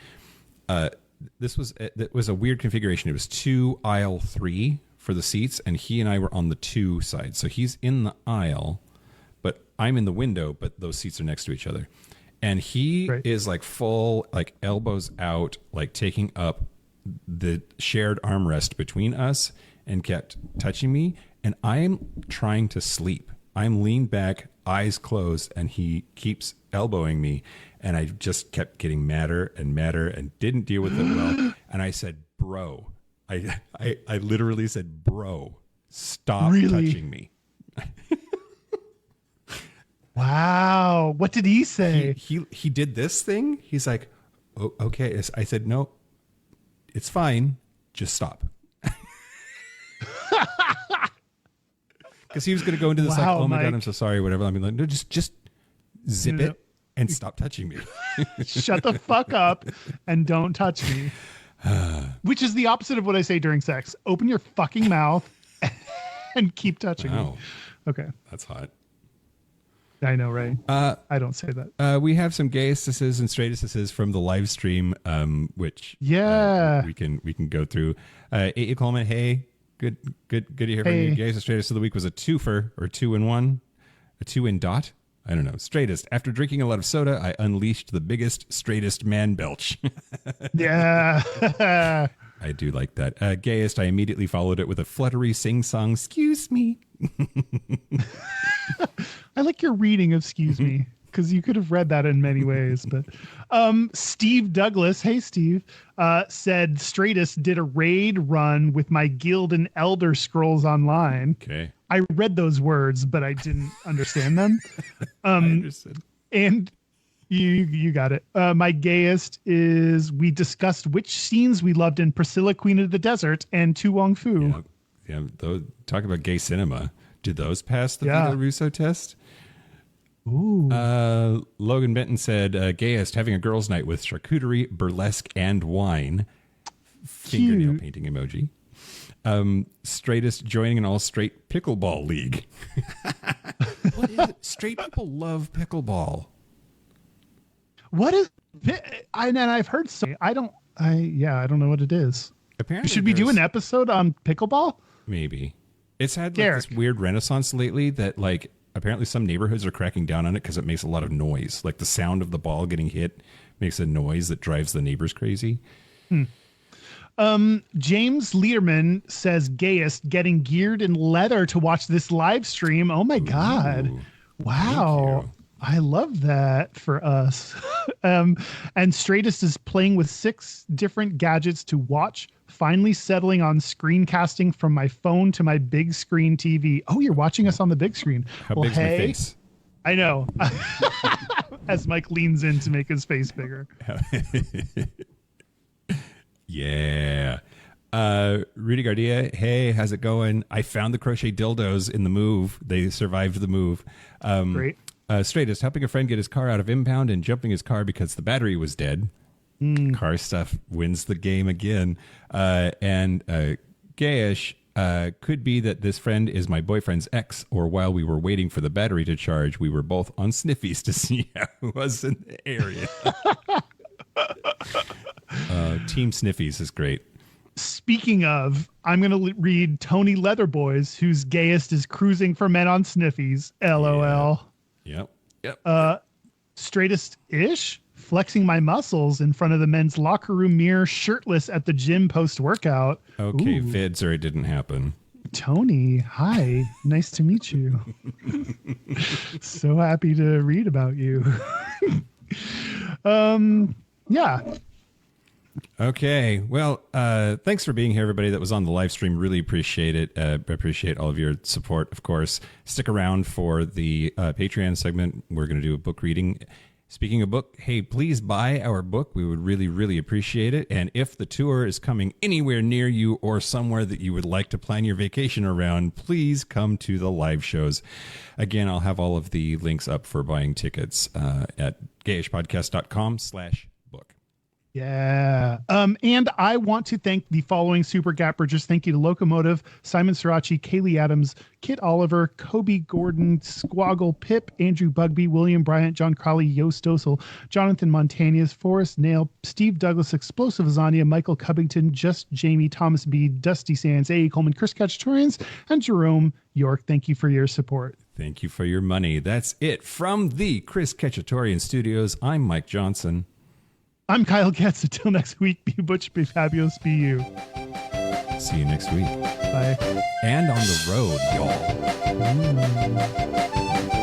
that was a weird configuration. It was 2 aisle 3 for the seats and he and I were on the 2 side. So he's in the aisle, but I'm in the window, but those seats are next to each other. And he is like full, like elbows out, like taking up the shared armrest between us and kept touching me. And I'm trying to sleep. I'm leaned back, eyes closed, and he keeps elbowing me. And I just kept getting madder and madder and didn't deal with it well. And I said, bro, I literally said, bro, stop touching me. Wow. What did he say? He did this thing. He's like, oh, okay. I said, no, it's fine. Just stop. Because he was going to go into this like, oh my God, I'm so sorry, whatever. I mean, like, no, just zip it and stop touching me. Shut the fuck up and don't touch me. Which is the opposite of what I say during sex. Open your fucking mouth and keep touching me. Okay. That's hot. I know, right? I don't say that. We have some gayestesses and straightestesses from the live stream, which we can go through. A. Coleman, hey, good to hear from you. Gayest and straightest of the week was a twofer or 2-in-1, a 2-in-dot. I don't know. Straightest. After drinking a lot of soda, I unleashed the biggest, straightest man belch. Yeah. I do like that. Gayest. I immediately followed it with a fluttery sing-song. Excuse me. I like your reading of "excuse me" because you could have read that in many ways. But Steve Douglas, hey Steve, said Straightest did a raid run with my guild and Elder Scrolls Online. Okay. I read those words, but I didn't understand them. I understood. And you got it. My gayest is we discussed which scenes we loved in Priscilla, Queen of the Desert, and Tu Wong Fu. Yeah. Talk about gay cinema. Did those pass the Vito Russo test? Ooh. Logan Benton said, Gayest, having a girls' night with charcuterie, burlesque, and wine. Fingernail painting emoji. Straightest, joining an all-straight pickleball league. What is it? Straight people love pickleball. What is? And I've heard so. I don't know what it is. Apparently, should we do an episode on pickleball? Maybe. It's had like this weird renaissance lately that like apparently some neighborhoods are cracking down on it because it makes a lot of noise. Like the sound of the ball getting hit makes a noise that drives the neighbors crazy. James Learman says Gayest getting geared in leather to watch this live stream. Oh my God. Wow. I love that for us. And Straightest is playing with 6 different gadgets to watch, finally settling on screencasting from my phone to my big screen TV. Oh, you're watching us on the big screen. How big's my face? I know. As Mike leans in to make his face bigger. Yeah. Rudy Gardia, hey, how's it going? I found the crochet dildos in the move. They survived the move. Great. Straightest, helping a friend get his car out of impound and jumping his car because the battery was dead. Car stuff wins the game again. And Gayish, could be that this friend is my boyfriend's ex, or while we were waiting for the battery to charge, we were both on Sniffies to see how it was in the area. Team Sniffies is great. Speaking of, I'm going to read Tony Leatherboys, whose Gayest is cruising for men on Sniffies. LOL. Yep. Straightest-ish, flexing my muscles in front of the men's locker room mirror, shirtless at the gym post-workout. Okay, vids or it didn't happen. Tony, hi. Nice to meet you. So happy to read about you. Yeah. Okay. Well, thanks for being here, everybody that was on the live stream. Really appreciate it. Appreciate all of your support, of course. Stick around for the Patreon segment. We're going to do a book reading. Speaking of book, hey, please buy our book. We would really, really appreciate it. And if the tour is coming anywhere near you or somewhere that you would like to plan your vacation around, please come to the live shows. Again, I'll have all of the links up for buying tickets at gayishpodcast.com/book. Yeah. And I want to thank the following Super Gap Bridgers. Thank you to Locomotive, Simon Srirachi, Kaylee Adams, Kit Oliver, Kobe Gordon, Squoggle, Pip, Andrew Bugby, William Bryant, John Crowley, Yost Dossel, Jonathan Montañez, Forrest Nail, Steve Douglas, Explosive Lasagna, Michael Cubbington, Just Jamie, Thomas B, Dusty Sands, A. Coleman, Chris Cacciatorians, and Jerome York. Thank you for your support. Thank you for your money. That's it from the Chris Cacciatorian Studios. I'm Mike Johnson. I'm Kyle Getz. Until next week, be butch, be fabulous, be you. See you next week. Bye. And on the road, y'all.